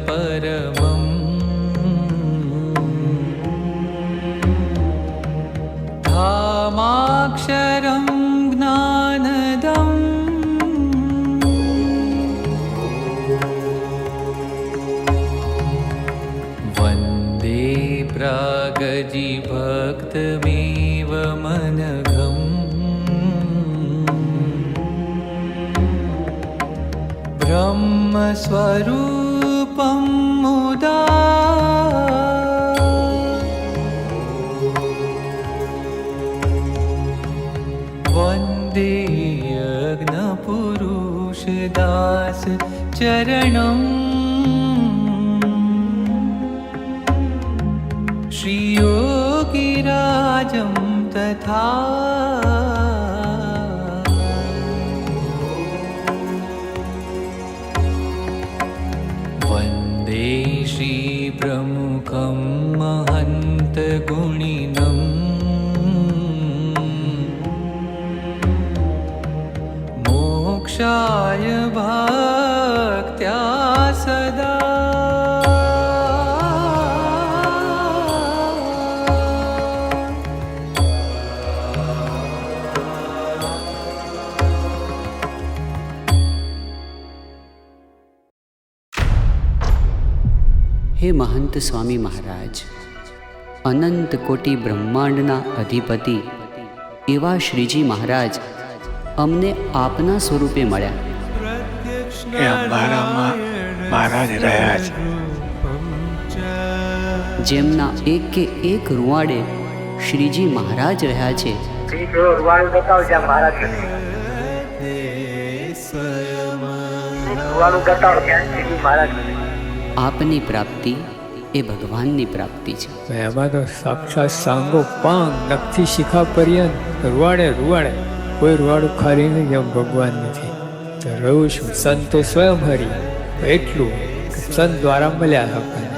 परमम् धामाक्षरं ज्ञानदम् वन्दे प्रागजिभक्तमेव मनघम् ब्रह्मस्वरूपं मुदा वन्दे यज्ञपुरुषदास चरणम् श्रीयोगिराजं तथा वन्दे श्रीप्रमुखं महन्तगुणिनम् मोक्षाय भक्त्या सदा હે મહંત સ્વામી મહારાજ, અનંત કોટી બ્રહ્માંડના અધિપતિ એવા શ્રીજી મહારાજ અમને આપના સ્વરૂપે મળ્યા. એ અંબારામાં મહારાજ રહ્યા છે. જેમના એક કે એક રૂવાડે શ્રીજી મહારાજ રહ્યા છે. આપની પ્રાપ્તિ એ ભગવાનની પ્રાપ્તિ છે. એમાં તો સાક્ષાત સાંગો પાંગ નખથી શિખા પર્યંત રૂવાડે કોઈ રૂવાડું ખાલી નહીં જેમ ભગવાન નથી. તો રહું છું સંતો સ્વયં હરી એટલું સંત દ્વારા મળ્યા આપણને.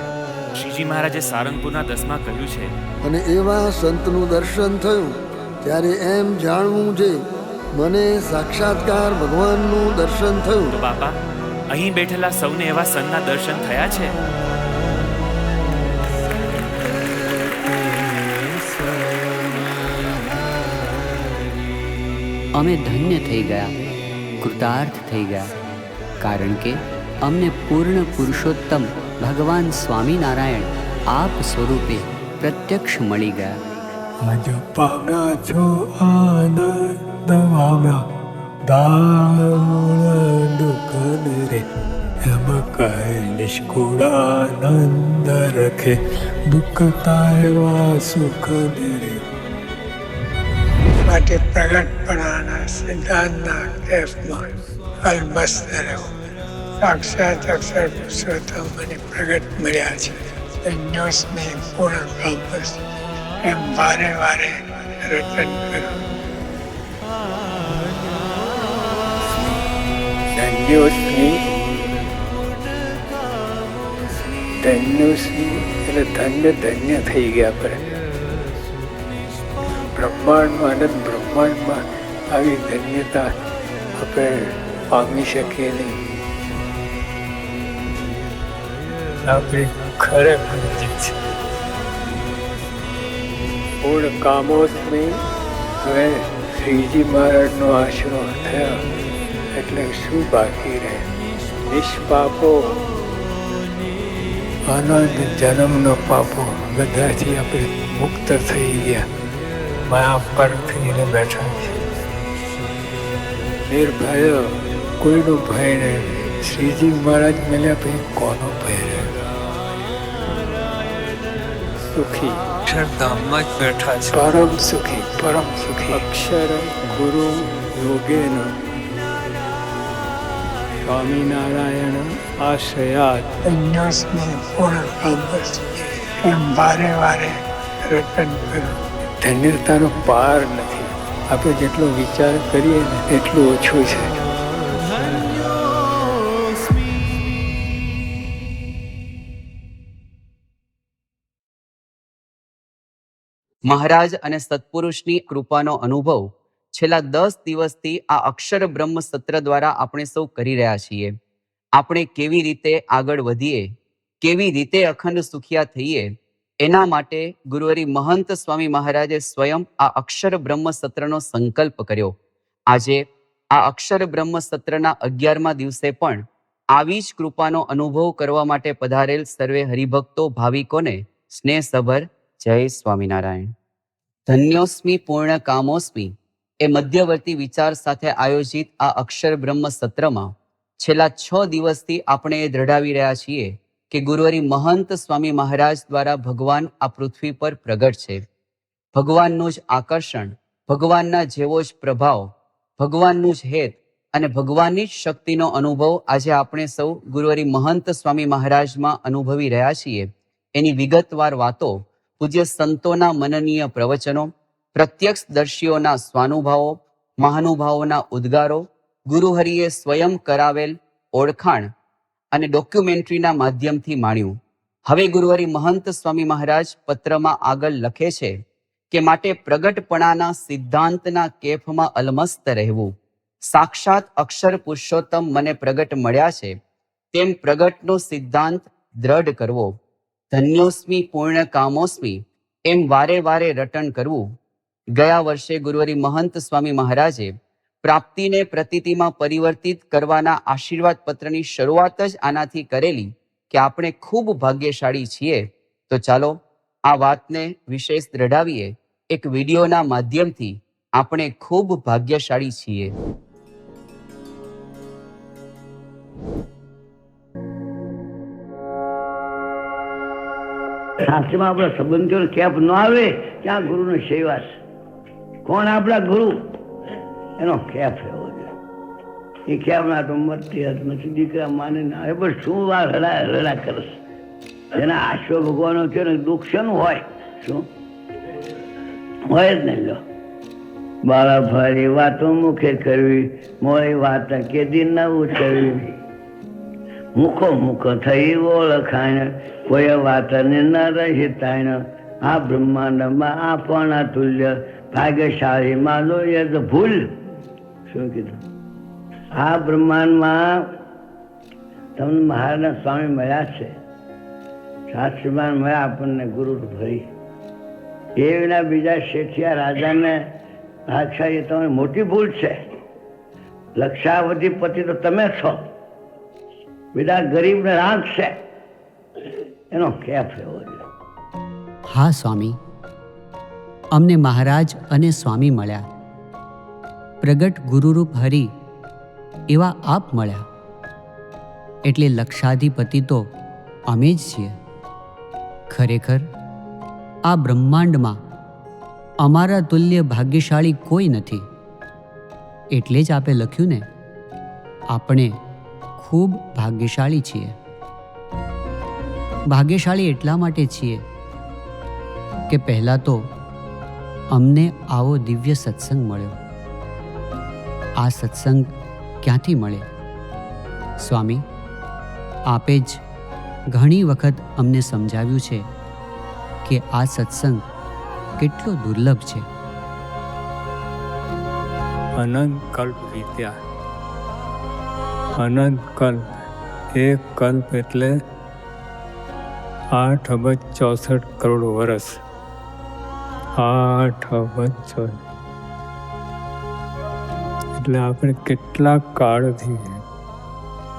શ્રીજી મહારાજે સારંગપુરના 10માં કહ્યું છે, અને એવા સંતનું દર્શન થયું ત્યારે એમ જાણવું છે મને સાક્ષાત્કાર ભગવાનનું દર્શન થયું. તો બાપા, અહીં બેઠેલા સૌને એવા સંતના દર્શન થયા છે? અમે ધન્ય થઈ ગયા, કૃતાર્થ થઈ ગયા, કારણ કે અમને પૂર્ણ પુરુષોત્તમ ભગવાન સ્વામિનારાયણ આપ સ્વરૂપે પ્રત્યક્ષ મળી ગયા. આજ પામ્યા છો આનંદ વામ્યા દારૂણ દુઃખન રે એમ કહે નિષ્કુળાનંદ રખે દુઃખ તારવા સુખન રે. માટે પ્રગટપણાના સિદ્ધાંતના કેફમાં અલમસ્ત રહેવું. સાક્ષાત અક્ષર પુરુષોત્તમ મને પ્રગટ મળ્યા છે. ધન્યોસ્મી પૂર્ણ બ્રહ્મસ એમ વારે વારે રટન કરું. ધન્યોસ્મી એટલે ધન્ય થઈ ગયા. પર બ્રહ્માંડમાં અનંત બ્રહ્માંડમાં આવી ધન્યતા આપણે પામી શકીએ નહીં. આપણી ખરેખર છે પૂર્ણ કામોસ્મી. હવે શ્રીજી મહારાજનો આશરો થયો એટલે શું બાકી રહે? નિષ્પાપો અનંત જન્મનો પાપો બધાથી આપણે મુક્ત થઈ ગયા. માયા પર થઈને બેઠા છે. નિર્ભય, કોઈનો ભય નહીં. શ્રીજી મહારાજ મળ્યા પછી કોનો ભય રહે? સુખી અક્ષરધામમાં જ બેઠા છે. પરમ સુખી અક્ષર ગુરુ યોગેન સ્વામિનારાયણ આશ્રયાત અન્યોસ્મી પૂર્ણ બ્રહ્મસ એમ વારે વારે રટન કરું. ધન્યતાનો પાર નથી. આપણે જેટલો વિચાર કરીએ ને એટલું ઓછું છે. મહારાજ અને સત્પુરુષની કૃપાનો અનુભવ છેલ્લા 10 દિવસથી આ અક્ષર બ્રહ્મ સત્ર દ્વારા આપણે સૌ કરી રહ્યા છીએ. આપણે કેવી રીતે આગળ વધીએ કેવી રીતે અખંડ સુખિયા થઈએ એના માટે ગુરુવરી મહંત સ્વામી મહારાજે સ્વયં આ અક્ષર બ્રહ્મ સત્રનો સંકલ્પ કર્યો. આજે આ અક્ષર બ્રહ્મ સત્રના 11મા દિવસે પણ આવી જ કૃપાનો અનુભવ કરવા માટે પધારેલ સર્વે હરિભક્તો ભાવિકોને સ્નેહસભર જય સ્વામિનારાયણ. ધન્યોસ્મી પૂર્ણ કામોસ્મી એ મધ્યવર્તી વિચાર સાથે આયોજિત આ અક્ષર બ્રહ્મ સત્રમાં છેલ્લા 6 દિવસથી આપણે એ દ્રઢાવી રહ્યા છીએ કે ગુરુવરી મહંત સ્વામી મહારાજ દ્વારા ભગવાન આ પૃથ્વી પર પ્રગટ છે. ભગવાનનું જ આકર્ષણ, ભગવાનના જેવો જ પ્રભાવ, ભગવાનનું જ હેત અને ભગવાનની જ શક્તિનો અનુભવ આજે આપણે સૌ ગુરુવરી મહંત સ્વામી મહારાજમાં અનુભવી રહ્યા છીએ. એની વિગતવાર વાતો, પૂજ્ય સંતોના મનનીય પ્રવચનો, પ્રત્યક્ષદર્શીઓના સ્વાનુભાવો, મહાનુભાવોના ઉદ્ગારો, ગુરુહરિએ સ્વયં કરાવેલ ઓળખાણ અને ડોક્યુમેન્ટરીના માધ્યમથી માણ્યું. હવે ગુરુવરી મહંત સ્વામી મહારાજ પત્રમાં આગળ લખે છે કે માટે પ્રગટપણાના સિદ્ધાંતના કેફમાં અલમસ્ત રહેવું, સાક્ષાત અક્ષર પુરુષોત્તમ મને પ્રગટ મળ્યા છે તેમ પ્રગટનો સિદ્ધાંત દ્રઢ કરવો, ધન્યોસ્મી પૂર્ણ કામોસ્મી એમ વારે વારે રટણ કરવું. ગયા વર્ષે ગુરુવરી મહંત સ્વામી મહારાજે પ્રાપ્તિને પ્રતીતિમાં પરિવર્તિત કરવાના આશીર્વાદ પત્રની શરૂઆત જ આનાથી કરેલી કે આપણે ખૂબ ભાગ્યશાળી છીએ. તો ચાલો આ વાતને વિશેષ દ્રઢાવીએ. એક વિડીયોના માધ્યમથી આપણે ખૂબ ભાગ્યશાળી છીએ. શાસ્ત્રમાં આપણા સંબંધીઓને કેપ ન આવે ત્યાં ગુરુનો સેવા છે. કોણ આપણા ગુરુ? એનો કેપ એવો છે. એ કેપના તો મરતી હાથ નથી દીકરા માને ના આવે, પણ શું વાર રડા કરશે. જેના આશો ભગવાનો છે ને દુઃખ શેનું હોય? શું હોય જ નહીં. લો બાળા ભારી વાતો મુખે કરવી, મોડી વાત કેદી ન ઉતરવી. મુખો મુખો થઈ ઓળખાય, કોઈ વાત ન રહી તાણ. આ બ્રહ્માંડમાં આપણા તુલ્ય ભાગ્યશાળી માનો એ તો ભૂલ. શું કીધું? આ બ્રહ્માંડમાં તમને મહારાજના સ્વામી મળ્યા છે, શાસ્ત્રીમાં મળ્યા આપણને ગુરુ ભરી. એ વિના બીજા શેઠિયા રાજાને ભાગશાળી તમારી મોટી ભૂલ છે. લક્ષાવધિ પતિ તો તમે છો, બીજા ગરીબને રાખશે. એનો કેફ એવો છે. હા સ્વામી, અમને મહારાજ અને સ્વામી મળ્યા, પ્રગટ ગુરુરૂપ હરિ એવા આપ મળ્યા, એટલે લક્ષાધિપતિ તો અમે જ છીએ. ખરેખર આ બ્રહ્માંડમાં અમારા તુલ્ય ભાગ્યશાળી કોઈ નથી. એટલે જ આપે લખ્યું ને, આપણે ખૂબ ભાગ્યશાળી છીએ. ભાગ્યશાળી એટલા માટે છીએ કે પહેલાં તો અમને આવો દિવ્ય સત્સંગ મળ્યો. આ સત્સંગ ક્યાંથી મળે? સ્વામી, આપે જ ઘણી વખત અમને સમજાવ્યું છે કે આ સત્સંગ કેટલો દુર્લભ છે. અનંત કલ્પ વીત્યા. અનંત કલ્પ, એક કલ્પ એટલે 8 અબજ 64 કરોડ વર્ષ. 8 અબજ 64 એટલે આપણે કેટલા કાળથી,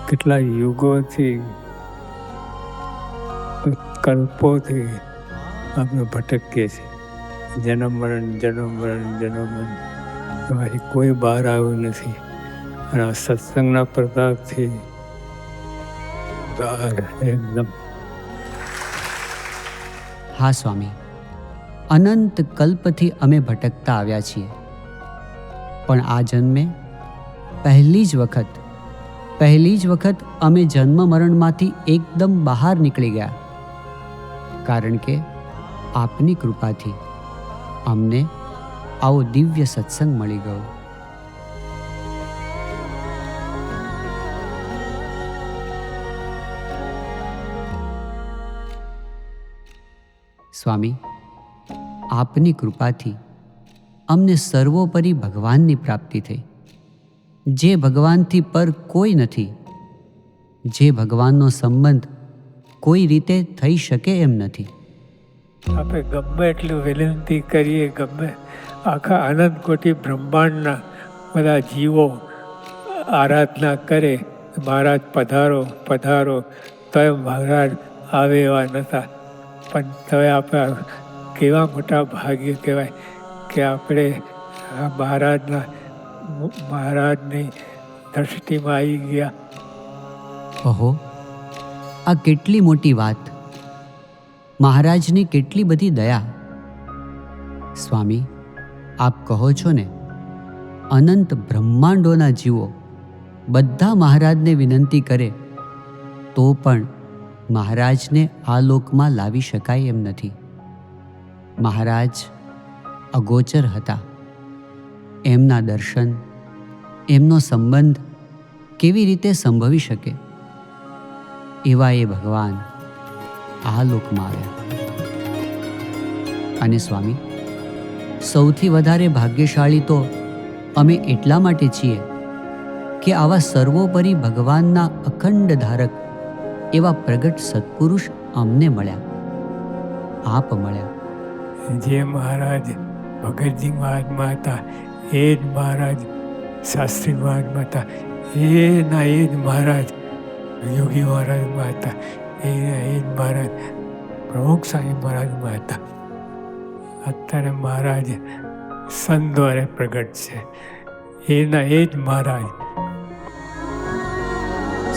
કેટલા યુગોથી, કલ્પોથી આપણે ભટકીએ છીએ. જન્મ મરણ જન્મ મરણ જન્મ મરણ, એમાંથી કોઈ બહાર આવ્યું નથી. અને આ સત્સંગના પ્રતાપથી બહાર એકદમ. હા સ્વામી, અનંત કલ્પથી અમે ભટકતા આવ્યા છીએ, પણ આ જન્મે પહેલી જ વખત અમે જન્મ મરણમાંથી એકદમ બહાર નીકળી ગયા. કારણ કે આપની કૃપાથી અમને આવો દિવ્ય સત્સંગ મળી ગયો. સ્વામી, આપની કૃપાથી અમને સર્વોપરી ભગવાનની પ્રાપ્તિ થઈ. જે ભગવાનથી પર કોઈ નથી, જે ભગવાનનો સંબંધ કોઈ રીતે થઈ શકે એમ નથી. આપણે ગમે એટલું વિનંતી કરીએ, ગમે આખા અનંત કોટી બ્રહ્માંડના બધા જીવો આરાધના કરે, મહારાજ પધારો પધારો, તો મહારાજ આવે એવા નહોતા. પણ તોય આપણે કેવા મોટા ભાગ્ય કહેવાય કે આપણે આ મહારાજની દ્રષ્ટિમાં આવી ગયા. ઓહો, આ કેટલી મોટી વાત! મહારાજની કેટલી બધી દયા! સ્વામી, આપ કહો છો ને, અનંત બ્રહ્માંડોના જીવો બધા મહારાજને વિનંતી કરે તો પણ મહારાજને આ લોકમાં લાવી શકાય એમ નથી. મહારાજ અગોચર હતા. એમના દર્શન, એમનો સંબંધ કેવી રીતે સંભવી શકે? એવા એ ભગવાન આ લોકમાં આવ્યા. અને સ્વામી, સૌથી વધારે ભાગ્યશાળી તો અમે એટલા માટે છીએ કે આવા સર્વોપરી ભગવાનના અખંડ ધારક એવા પ્રગટ સત્પુરુષ અમને મળ્યા, આપ મળ્યા. જે મહારાજ ભગતજી મહાત્મા હતા, એ જ મહારાજ શાસ્ત્રી મહાત્મા હતા, એ જ મહારાજ યોગી મહારાજમાં હતા, એ જ મહારાજ પ્રમુખ સ્વામી મહારાજમાં હતા. અત્યારે મહારાજ સંત દ્વારે પ્રગટ છે, એ જ મહારાજ.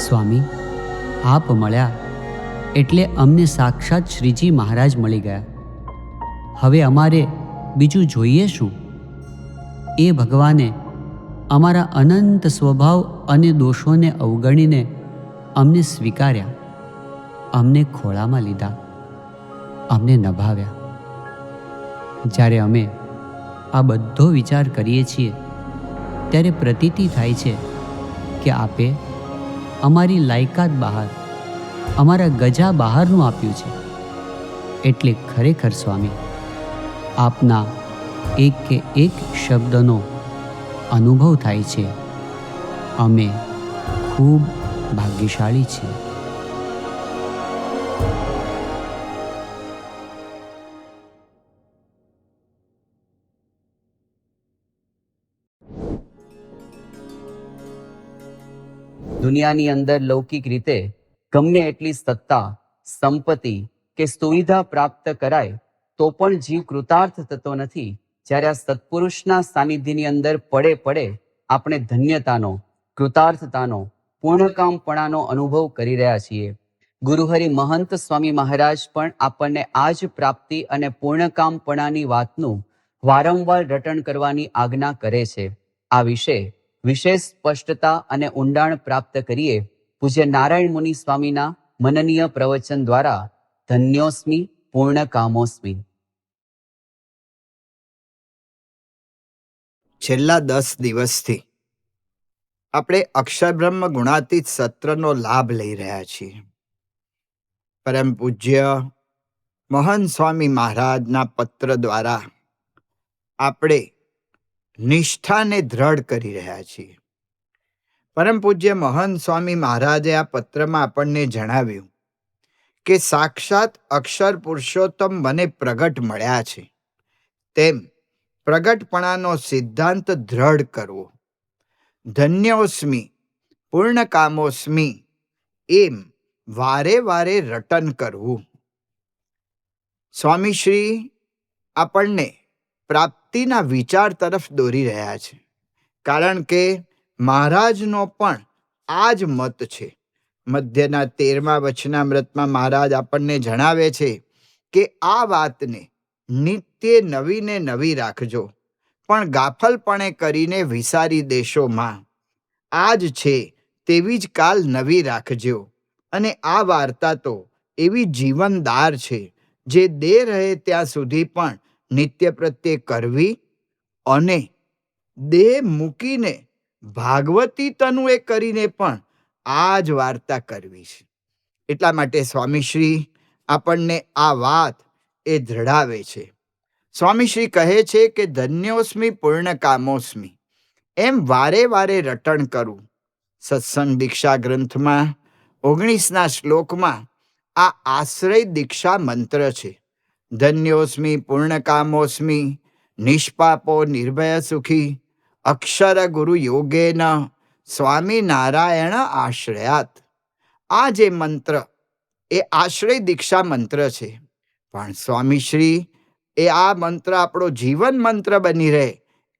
સ્વામી, આપ મળ્યા એટલે અમને સાક્ષાત શ્રીજી મહારાજ મળી ગયા. હવે અમારે બીજું જોઈએ શું? એ ભગવાને અમારા અનંત સ્વભાવ અને દોષોને અવગણીને અમને સ્વીકાર્યા, અમને ખોળામાં લીધા, અમને નભાવ્યા. જ્યારે અમે આ બધો વિચાર કરીએ છીએ ત્યારે પ્રતીતિ થાય છે કે આપે અમારી લાયકાત બહાર, અમારા ગજા બહારનું આપ્યું છે. એટલે ખરેખર સ્વામી, આપના એક કે એક શબ્દનો અનુભવ થાય છે. અમે ખૂબ ભાગ્યશાળી છીએ. દુનિયાની અંદર લૌકિક રીતે ગમે એટલી સત્તા, સંપત્તિ કે સુવિધા પ્રાપ્ત કરાય તો પણ જીવ કૃતાર્થ થતો નથી. જ્યારે આ સત્પુરુષના સાનિધ્યની અંદર પડે આપણે ધન્યતાનો, કૃતાર્થતાનો, પૂર્ણકામપણાનો અનુભવ કરી રહ્યા છીએ. ગુરુહરિ મહંત સ્વામી મહારાજ પણ આપણને આ જ પ્રાપ્તિ અને પૂર્ણકામપણાની વાતનું વારંવાર રટણ કરવાની આજ્ઞા કરે છે. આ વિશે વિશેષ સ્પષ્ટતા અને ઊંડાણ પ્રાપ્ત કરીએ પૂજ્ય નારાયણ મુનિ સ્વામીના મનનીય પ્રવચન દ્વારા. ધન્યોસ્મિ પૂર્ણકામોસ્મિ. છેલ્લા 10 દિવસથી આપણે અક્ષરબ્રહ્મ ગુણાતીત સત્રનો લાભ લઈ રહ્યા છીએ. પરમ પૂજ્ય મહંત સ્વામી મહારાજના પત્ર દ્વારા આપણે નિષ્ઠાને દ્રઢ કરી રહ્યા છીએ. પરમ પૂજ્ય મહંત સ્વામી મહારાજે આ પત્રમાં આપણને જણાવ્યું કે સાક્ષાત અક્ષર પુરુષોત્તમ મને પ્રગટ મળ્યા છે, તેમ પ્રગટપણાનો સિદ્ધાંત દ્રઢ કરવો. ધન્યોસ્મિ પૂર્ણકામોસ્મિ એમ વારે વારે રટન કરવું. સ્વામીશ્રી આપણને પ્રાપ્તિના વિચાર તરફ દોરી રહ્યા છે, કારણ કે મહારાજનો પણ આ જ મત છે. મધ્યના 13મા વચનામૃતમાં મહારાજ આપણને જણાવે છે કે આ વાતને નિત્ય નવીને નવી રાખજો, પણ ગાફલપણે કરીને વિસારી દેશોમાં. આજ છે તેવી જ કાલ નવી રાખજો. અને આ વાર્તા તો એવી જીવનદાર છે જે દેહ રહે ત્યાં સુધી પણ નિત્ય પ્રત્યે કરવી અને દેહ મૂકીને ભાગવતી તનુએ કરીને પણ આ જ વાર્તા કરવી છે. એટલા માટે સ્વામીશ્રી આપણને આ વાત એ દ્રઢાવે છે. સ્વામીશ્રી કહે છે કે ધન્યોસ્મિ પૂર્ણકામોસ્મિ એમ વારે વારે રટણ કરવું. સત્સંગ દીક્ષા ગ્રંથમાં 19ના શ્લોકમાં આ આશ્રય દીક્ષા મંત્ર છે. ધન્યોસ્મી પૂર્ણકામોસ્મી નિષ્પાપો નિર્ભય સુખી અક્ષર ગુરુ યોગેન સ્વામિનારાયણ આશ્રયાત. આ જે મંત્ર એ આશ્રય દીક્ષા મંત્ર છે, પણ સ્વામીશ્રી એ આ મંત્ર આપણો જીવન મંત્ર બની રહે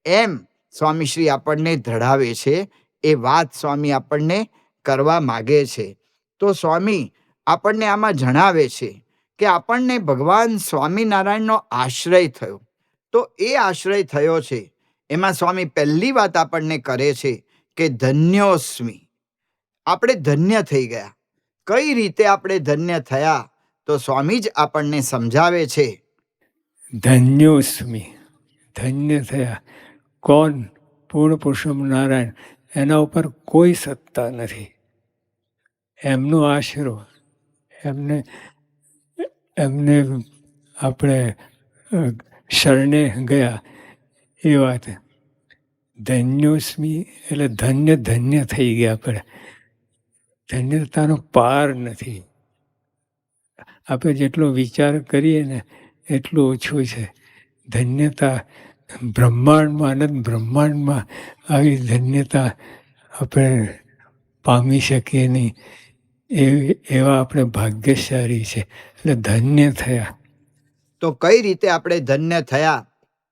એમ સ્વામીશ્રી આપણને ધડાવે છે. એ વાત સ્વામી આપણને કરવા માગે છે. તો સ્વામી આપણને આમાં જણાવે છે કે આપણને ભગવાન સ્વામિનારાયણનો આશ્રય થયો. તો એ આશ્રય થયો છે એમાં સ્વામી પહેલી વાત આપણને કરે છે કે ધન્યોસ્મી. આપણે ધન્ય થઈ ગયા. કઈ રીતે આપણે ધન્ય થયા? તો સ્વામી જ આપણને સમજાવે છે. ધન્યોસ્મી, ધન્ય થયા. કોણ? પૂર્ણ પુરુષોત્તમ નારાયણ. એના ઉપર કોઈ સત્તા નથી. એમનો આશરો, એમને આપણે શરણે ગયા એ વાત. ધન્યોસ્મી એટલે ધન્ય ધન્ય થઈ ગયા. આપણે ધન્યતાનો પાર નથી. આપણે જેટલો વિચાર કરીએ ને એટલું ઓછું છે. ધન્યતા બ્રહ્માંડમાં, અનંત બ્રહ્માંડમાં આવી ધન્યતા આપણે પામી શકીએ નહીં. એવા આપણે ભાગ્યશાળી છે. એટલે ધન્ય થયા. તો કઈ રીતે આપણે ધન્ય થયા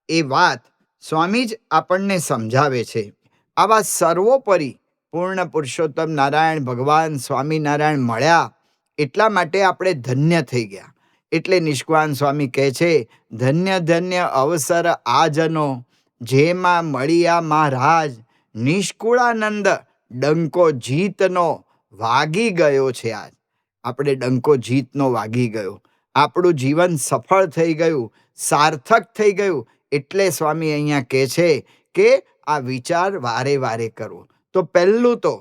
એ વાત સ્વામી જ આપણને સમજાવે છે. આવા સર્વોપરી પૂર્ણ પુરુષોત્તમ નારાયણ ભગવાન સ્વામિનારાયણ મળ્યા એટલા માટે આપણે ધન્ય થઈ ગયા. એટલે નિષ્કાન સ્વામી કહે છે, ધન્ય ધન્ય અવસર આજનો જેમાં મળ્યા મહારાજ નિષ્કુળાનંદ ડંકો જીતનો વાગી ગયો છે. આજ આપણે ડંકો જીતનો વાગી ગયો. આપણું જીવન સફળ થઈ ગયું, સાર્થક થઈ ગયું. એટલે સ્વામી અહીંયા કહે છે કે આ વિચાર વારે વારે કરવો. તો પહેલું તો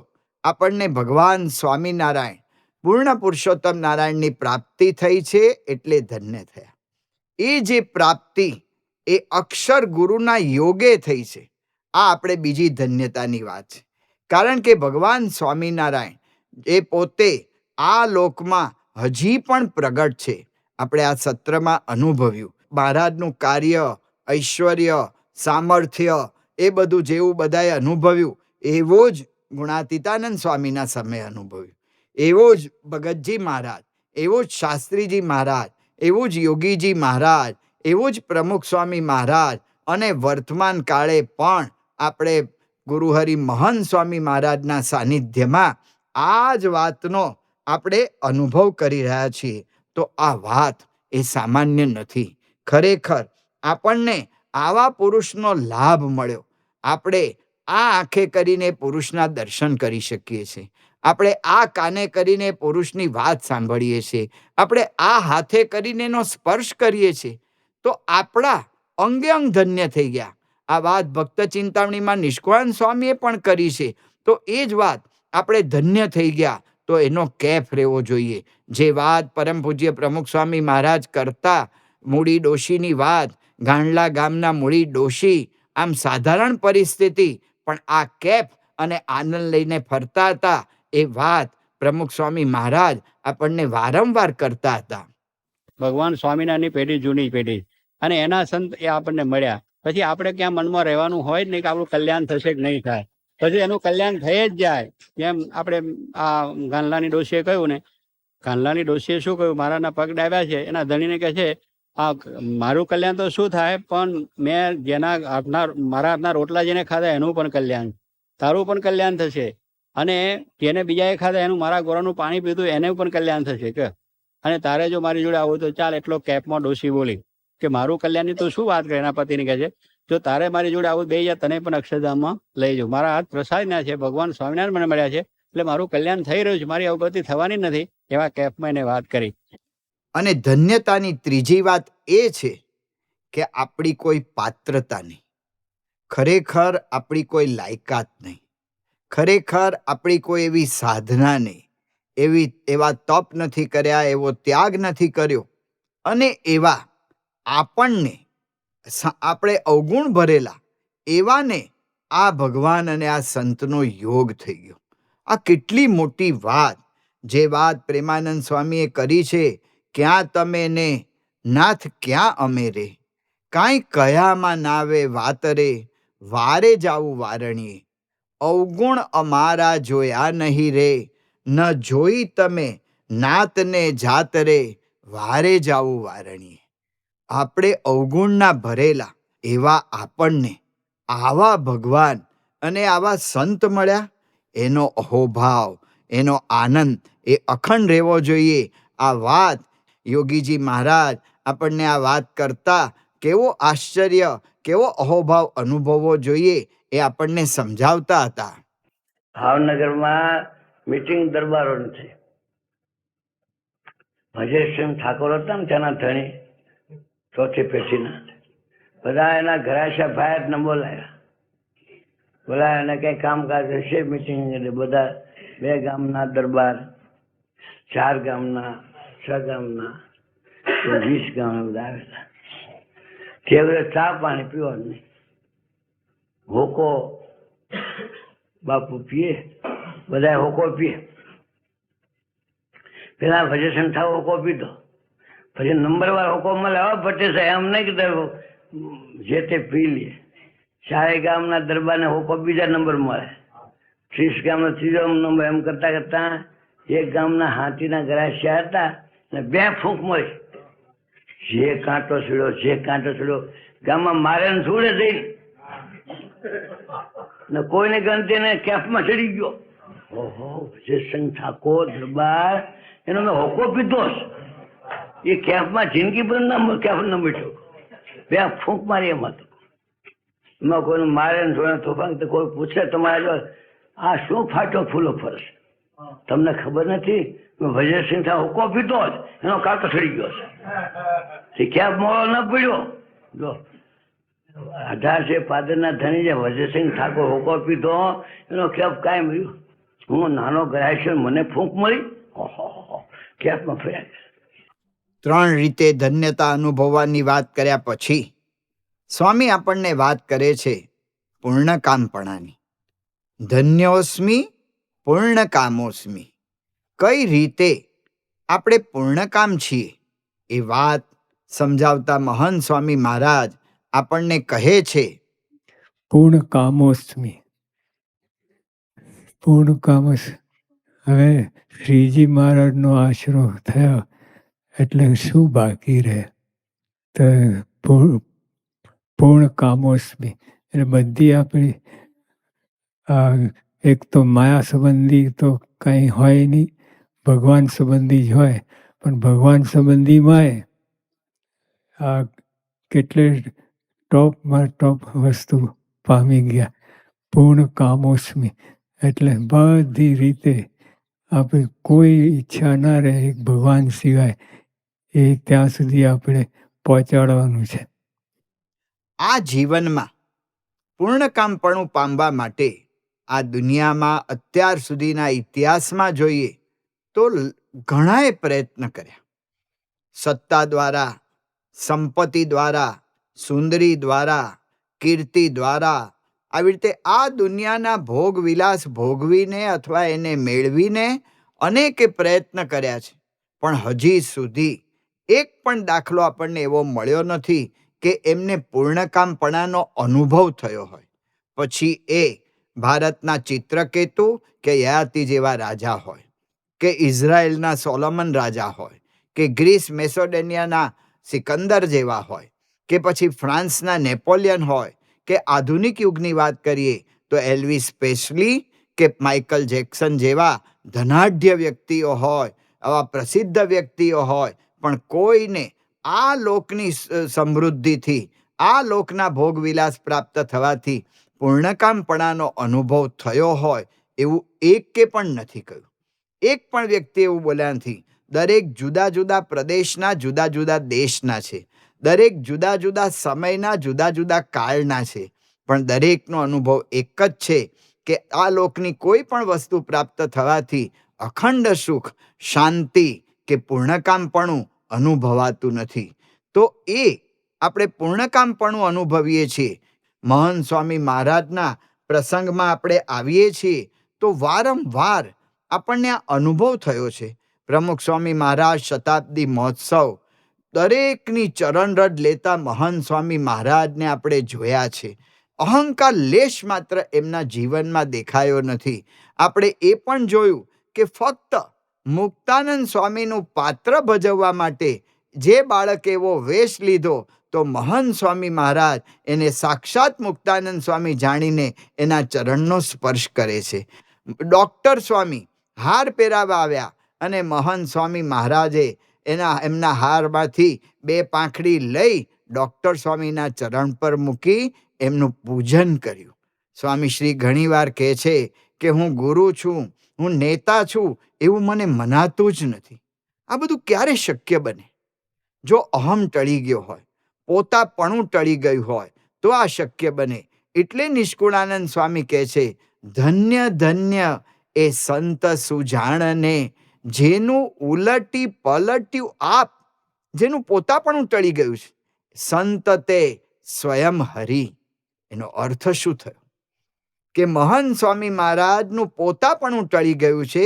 આપણને ભગવાન સ્વામિનારાયણ પૂર્ણ પુરુષોત્તમ નારાયણની પ્રાપ્તિ થઈ છે એટલે ધન્ય થયા. એ જે પ્રાપ્તિ એ અક્ષર ગુરુના યોગે થઈ છે. આ આપણે બીજી ધન્યતાની વાત છે. કારણ કે ભગવાન સ્વામિનારાયણ એ પોતે આ લોકમાં હજી પણ પ્રગટ છે. આપણે આ સત્રમાં અનુભવ્યું. મહારાજનું કાર્ય, ઐશ્વર્ય, સામર્થ્ય એ બધું જેવું બધાએ અનુભવ્યું એવો જ ગુણાતીતાનંદ સ્વામીના સમયે અનુભવ્યું. એવો જ ભગતજી મહારાજ, એવો જ શાસ્ત્રીજી મહારાજ, એવું જ યોગીજી મહારાજ, એવું જ પ્રમુખ સ્વામી મહારાજ અને વર્તમાન કાળે પણ આપણે ગુરુહરિ મહંત સ્વામી મહારાજના સાનિધ્યમાં આ જ વાતનો આપણે અનુભવ કરી રહ્યા છીએ. તો આ વાત એ સામાન્ય નથી. ખરેખર આપણને આવા પુરુષનો લાભ મળ્યો. આપણે આ આંખે કરીને પુરુષના દર્શન કરી શકીએ છીએ. આપણે આ કાને કરીને પુરુષની વાત સાંભળીએ છીએ. આપણે આ હાથે કરીને એનો સ્પર્શ કરીએ છીએ. તો આપણા અંગે અંગ ધન્ય થઈ ગયા. આ વાત ભક્ત ચિંતામણીમાં નિષ્કાન સ્વામીએ પણ કરી છે. તો એ જ વાત આપણે ધન્ય થઈ ગયા. તો એનો કેફ રહેવો જોઈએ. જે વાત પરમ પૂજ્ય પ્રમુખ સ્વામી મહારાજ કરતા, મૂળી ડોશીની વાત, ગાંડલા ગામના મૂળી ડોશી, આમ સાધારણ પરિસ્થિતિ પણ આ કેફ અને આનંદ લઈને ફરતા હતા. એ વાત પ્રમુખ સ્વામી મહારાજ આપણને વારંવાર કરતા હતા. ભગવાન સ્વામિનારાયણની પેઢી જૂની પેઢી અને એના સંત એ આપણને મળ્યા. પછી આપણે ક્યાં મનમાં રહેવાનું હોય જ નહીં કે આપણું કલ્યાણ થશે કે નહીં થાય. પછી એનું કલ્યાણ થઈ જ જાય. જેમ આપણે આ ગાંડલાની ડોશીએ કહ્યું ને, ગાંડલાની ડોશીએ શું કહ્યું? મારાના પગ ડાબ્યા છે. એના ધણીને કહે છે, આ મારું કલ્યાણ તો શું થાય, પણ મેં જેના હાથના, મારા હાથના રોટલા જેને ખાધા એનું પણ કલ્યાણ, તારું પણ કલ્યાણ થશે. અને જેને બીજાએ ખાધા એનું, મારા ગોરાનું પાણી પીધું એને પણ કલ્યાણ થશે કે. અને તારે જો મારી જોડે આવું તો ચાલ. એટલો કેપમાં ડોશી બોલી કે મારું કલ્યાણની તો શું વાત કરે. એના પતિને કહે છે, જો તારે મારી જોડે આવું બે જા, તને પણ અક્ષરધામમાં લઈ જાઉં. મારા હાથ પ્રસાદના છે, ભગવાન સ્વામિનારાયણ મને મળ્યા છે, એટલે મારું કલ્યાણ થઈ રહ્યું છે, મારી અવગતિ થવાની નથી. એવા કેફમાં એને વાત કરી. અને ધન્યતાની ત્રીજી વાત એ છે કે આપણી કોઈ પાત્રતા નહીં. ખરેખર આપણી કોઈ લાયકાત નહીં. ખરેખર આપણી કોઈ એવી સાધના નહીં. એવા તપ નથી કર્યા, એવો ત્યાગ નથી કર્યો. અને એવા આપણે અવગુણ ભરેલા એવાને આ ભગવાન અને આ સંતનો યોગ થઈ ગયો. આ કેટલી મોટી વાત. જે વાત પ્રેમાનંદ સ્વામીએ કરી છે, ક્યાં તમે ને નાથ ક્યાં અમે રે, કાંઈ કયામાં નાવે વાતરે, વારે જાવું વારણીએ, અવગુણ અમારા જોયા નહીં રે, ન જોઈ તમે નાતને જાતરે, વારે જાવું વારણીએ. આપણે અવગુણના ભરેલા એવા આપણને આવા ભગવાન અને આવા સંત મળ્યા, એનો અહોભાવ, એનો આનંદ એ અખંડ રહેવો જોઈએ. આ વાત યોગીજી મહારાજ આપણને આ વાત કરતા કેવો આશ્ચર્ય, કેવો અહોભાવ અનુભવવો જોઈએ એ આપણને સમજાવતા હતા. ભાવનગરમાં મીટિંગ દરબારો નથી. ભજેશસિંહ ઠાકોર હતા ને તેના ધણી, ચોથી પેઢીના, બધા એના ઘરાશા ભાઈ ને બોલાયા. બોલાયા એને કઈ કામકાજ હશે મીટિંગ, એટલે બધા 2 ગામના દરબાર, 4 ગામના, 6 ગામના, 20 ગામના બધા આવેલા. તે બધા ચા પાણી પીવાનું નહીં, હોકો બાપુ પીએ, બધા હોકો પીએ. પેલા ભજેશન થાવ હોકો પીધો, પછી નંબરવાર હોકો મળે, હવે ભટ્ટે સાહેબ એમ નહીં કે જે તે પી લે. 4 ગામના દરબારને હોકો બીજા નંબર મળે, 30 ગામનો 3જો નંબર, એમ કરતા કરતા 1 ગામના હાથીના ગરાસિયા હતા ને 2 ફૂંક મળી. જે કાંટો છેડ્યો ગામમાં મારે ને છોડે જઈને ને કોઈને ગણતી ને કેફમાં ચડી ગયો. ઓહો, ભજેશસિંહ ઠાકોર દરબાર, એનો મેં હોકો પીધો, એ કેફમાં જિંદગી પર કેફ ન બેઠો, 2 ફૂંક મારી એમ હતો. એમાં કોઈને મારે ને છોડે તોફાન, તો કોઈ પૂછે તમારે જો આ શું ફાટો ફૂલો ફરસ, તમને ખબર નથી? ભજેશસિંહ હોકો પીધો જ એનો કાંટો ચડી ગયો છે, કેફ મોડો ન પડ્યો. જો 18 પાદરના ધણી જે ભજેશસિંહ ઠાકોર હોકો પીધો, એનો કેફ કાયમ રહ્યો. હું નાનો ગરાય, મને ફૂંક મળી, કેફમાં ફર્યા. 3 રીતે ધન્યતા અનુભવવાની વાત કર્યા પછી સ્વામી આપણને વાત કરે છે પૂર્ણકામપણાની. ધન્યોસ્મી પૂર્ણકામોસ્મી. કઈ રીતે આપણે પૂર્ણકામ છીએ એ વાત સમજાવતા મહંત સ્વામી મહારાજ આપણને કહે છે, પૂર્ણકામોસ્મી. પૂર્ણકામોસ. હવે શ્રીજી મહારાજનો આશરો થયો એટલે શું બાકી રહે? તો પૂર્ણકામોસ્મી એટલે બધી આપણી એક તો માયા સંબંધી તો કંઈ હોય નહીં, ભગવાન સંબંધી જ હોય. પણ ભગવાન સંબંધીમાંય આ કેટલે ટોપમાં ટોપ વસ્તુ પામી ગયા. પૂર્ણકામોસ્મી એટલે બધી રીતે આપણે કોઈ ઈચ્છા ના રહે ભગવાન સિવાય, એ ત્યાં સુધી આપણે પહોંચાડવાનું છે. આ જીવનમાં પૂર્ણકામપણું પામવા માટે આ દુનિયામાં અત્યાર સુધીના ઇતિહાસમાં જોઈએ તો ઘણાએ પ્રયત્ન કર્યા. સત્તા દ્વારા, સંપત્તિ દ્વારા, સુંદરી દ્વારા, કીર્તિ દ્વારા, આવી રીતે આ દુનિયાના ભોગ વિલાસ ભોગવીને અથવા એને મેળવીને અનેકે પ્રયત્ન કર્યા છે. પણ હજી સુધી એક પણ દાખલો આપણને એવો મળ્યો નથી કે એમને પૂર્ણકામપણાનો અનુભવ થયો હોય. પછી એ ભારતના ચિત્રકેતુ કે યયાતિ જેવા રાજા હોય, કે ઇઝરાયલના સોલોમન રાજા હોય, કે ગ્રીસ મેસોડેનિયાના સિકંદર જેવા હોય, કે પછી ફ્રાન્સના નેપોલિયન હોય, કે આધુનિક યુગની વાત કરીએ તો એલ્વિસ પ્રેસ્લી કે માઇકલ જેક્સન જેવા ધનાઢ્ય વ્યક્તિઓ હોય, આવા પ્રસિદ્ધ વ્યક્તિઓ હોય, પણ કોઈને આ લોકની સમૃદ્ધિથી, આ લોકના ભોગવિલાસ પ્રાપ્ત થવાથી પૂર્ણકામપણાનો અનુભવ થયો હોય એવું એકે પણ નથી કહ્યું. એક પણ વ્યક્તિ એવું બોલ્યા નથી. દરેક જુદા જુદા પ્રદેશના, જુદા જુદા દેશના છે, દરેક જુદા જુદા સમયના, જુદા જુદા કાળના છે, પણ દરેકનો અનુભવ એક જ છે કે આ લોકની કોઈ પણ વસ્તુ પ્રાપ્ત થવાથી અખંડ સુખ, શાંતિ કે પૂર્ણકામપણું અનુભવાતું નથી. તો એ આપણે પૂર્ણકામપણું અનુભવીએ છીએ. મહંત સ્વામી મહારાજના પ્રસંગમાં આપણે આવીએ છીએ તો વારંવાર આપણને આ અનુભવ થયો છે. પ્રમુખ સ્વામી મહારાજ શતાબ્દી મહોત્સવ, દરેકની ચરણરજ લેતા મહંત સ્વામી મહારાજને આપણે જોયા છે. અહંકાર લેશ માત્ર એમના જીવનમાં દેખાયો નથી. આપણે એ પણ જોયું કે ફક્ત મુક્તાનંદ સ્વામીનું પાત્ર ભજવવા માટે જે બાળક એવો વેશ લીધો તો મહંત સ્વામી મહારાજ એને સાક્ષાત મુક્તાનંદ સ્વામી જાણીને એના ચરણનો સ્પર્શ કરે છે. ડોક્ટર સ્વામી હાર પહેરાવા આવ્યા અને મહંત સ્વામી મહારાજે એમના હારમાંથી 2 પાંખડી લઈ ડોક્ટર સ્વામીના ચરણ પર મૂકી એમનું પૂજન કર્યું. સ્વામી શ્રી ઘણીવાર કહે છે કે હું ગુરુ છું, હું નેતા છું, એવું મને મનાતું જ નથી. આ બધું ક્યારે શક્ય બને? જો અહમ ટળી ગયો હોય, પોતાપણું ટળી ગયું હોય તો આ શક્ય બને. એટલે નિષ્કુળાનંદ સ્વામી કહે છે, ધન્ય ધન્ય એ સંત સુજાણને, જેનું ઉલટી પલટ્યું આપ, જેનું પોતાપણું ટળી ગયું છે. સંત તે સ્વયં હરિ. એનો અર્થ શું થયો? કે મહંત સ્વામી મહારાજનું પોતાપણું ટળી ગયું છે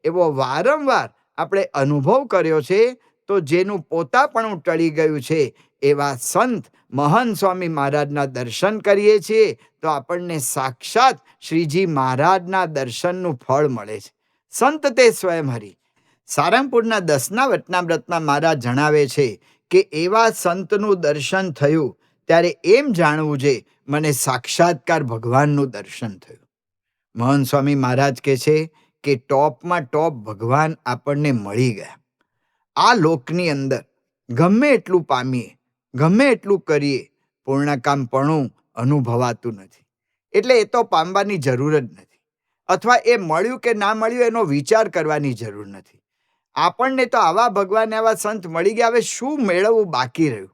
એવો વારંવાર આપણે અનુભવ કર્યો છે. તો જેનું પોતાપણું ટળી ગયું છે એવા સંત મહંત સ્વામી મહારાજના દર્શન કરીએ છીએ તો આપણને સાક્ષાત શ્રીજી મહારાજના દર્શનનું ફળ મળે છે. સંત તે સ્વયં હરિ. સારંગપુરના 10ના વચનામૃતમાં મહારાજ જણાવે છે કે એવા સંતનું દર્શન થયું ત્યારે એમ જાણવું છે મને સાક્ષાત્કાર ભગવાનનું દર્શન થયું. મહંત સ્વામી મહારાજ કહે છે કે ટોપમાં ટોપ ભગવાન આપણને મળી ગયા. આ લોકની અંદર ગમે એટલું પામીએ, ગમે એટલું કરીએ, પૂર્ણકામપણું અનુભવાતું નથી. એટલે એ તો પામવાની જરૂર જ નથી, અથવા એ મળ્યું કે ના મળ્યું એનો વિચાર કરવાની જરૂર નથી. આપણને તો આવા ભગવાન, એવા સંત મળી ગયા, હવે શું મેળવવું બાકી રહ્યું?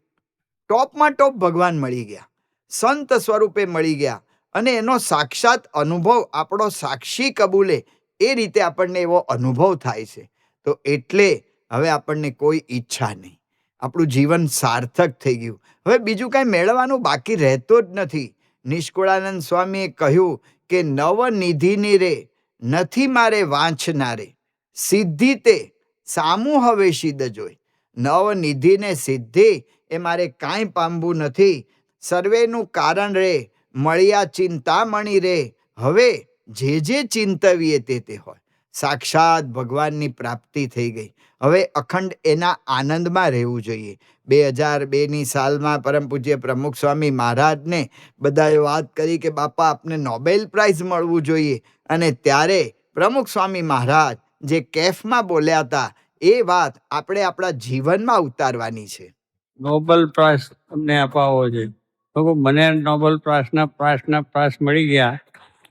ટોપમાં ટોપ ભગવાન મળી ગયા, સંત સ્વરૂપે મળી ગયા, અને એનો સાક્ષાત અનુભવ આપણો સાક્ષી કબૂલે એ રીતે આપણને એવો અનુભવ થાય છે. તો એટલે હવે આપણને કોઈ ઈચ્છા નહીં, આપણું જીવન સાર્થક થઈ ગયું. હવે બીજું કાંઈ મેળવવાનું બાકી રહેતો જ નથી. નિષ્કુળાનંદ સ્વામીએ કહ્યું કે નવનિધિની રે નથી મારે વાંચનારે, સિદ્ધિ તે સામું હવે સિદ્ધ જોઈ. નવનિધિને સિદ્ધિ એ મારે કાંઈ પામવું નથી. સર્વેનું કારણ રે મળ્યા ચિંતામણી રે, હવે જે ચિંતવીએ તે હોય. સાક્ષાત ભગવાનની પ્રાપ્તિ થઈ ગઈ. હવે અખંડ એના આનંદમાં રહેવું જોઈએ. 2002ની સાલમાં પરમ પૂજ્ય પ્રમુખ સ્વામી મહારાજને બધાએ વાત કરી કે બાપા આપને નોબેલ પ્રાઇઝ મળવું જોઈએ, અને ત્યારે પ્રમુખ સ્વામી મહારાજ જે કેફમાં બોલ્યા હતા એ વાત આપણે આપણા જીવનમાં ઉતારવાની છે. નોબેલ પ્રાઇઝ તમને અપાવવો છે. મને નોબેલ પ્રાઇઝ મળી ગયા.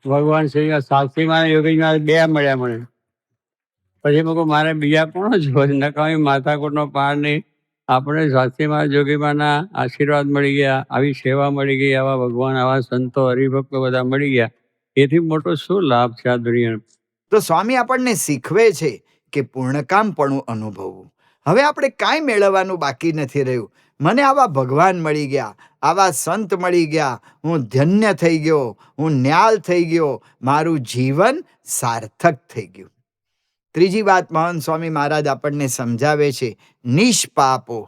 ભગવાન શ્રી સાક્ષીમાં યોગીમાં 2 મળ્યા મને. પછી મેં મારે બીજા કોણ જોઈએ? નકામી માથાકૂટનો પાર નહીં. આપણે સાક્ષીમાં યોગીમાના આશીર્વાદ મળી ગયા, આવી સેવા મળી ગઈ, આવા ભગવાન, આવા સંતો, હરિભક્તો બધા મળી ગયા. એથી મોટો શું લાભ છે આ દુનિયાનો? તો સ્વામી આપણને શીખવે છે કે પૂર્ણકામપણું અનુભવવું. હવે આપણે કાંઈ મેળવવાનું બાકી નથી રહ્યું. મને આવા ભગવાન મળી ગયા, આવા સંત મળી ગયા, હું ધન્ય થઈ ગયો, હું ન્યાલ થઈ ગયો, મારું જીવન સાર્થક થઈ ગયું. ત્રીજી વાત મહંત સ્વામી મહારાજ આપણને સમજાવે છે, નિષ્પાપો.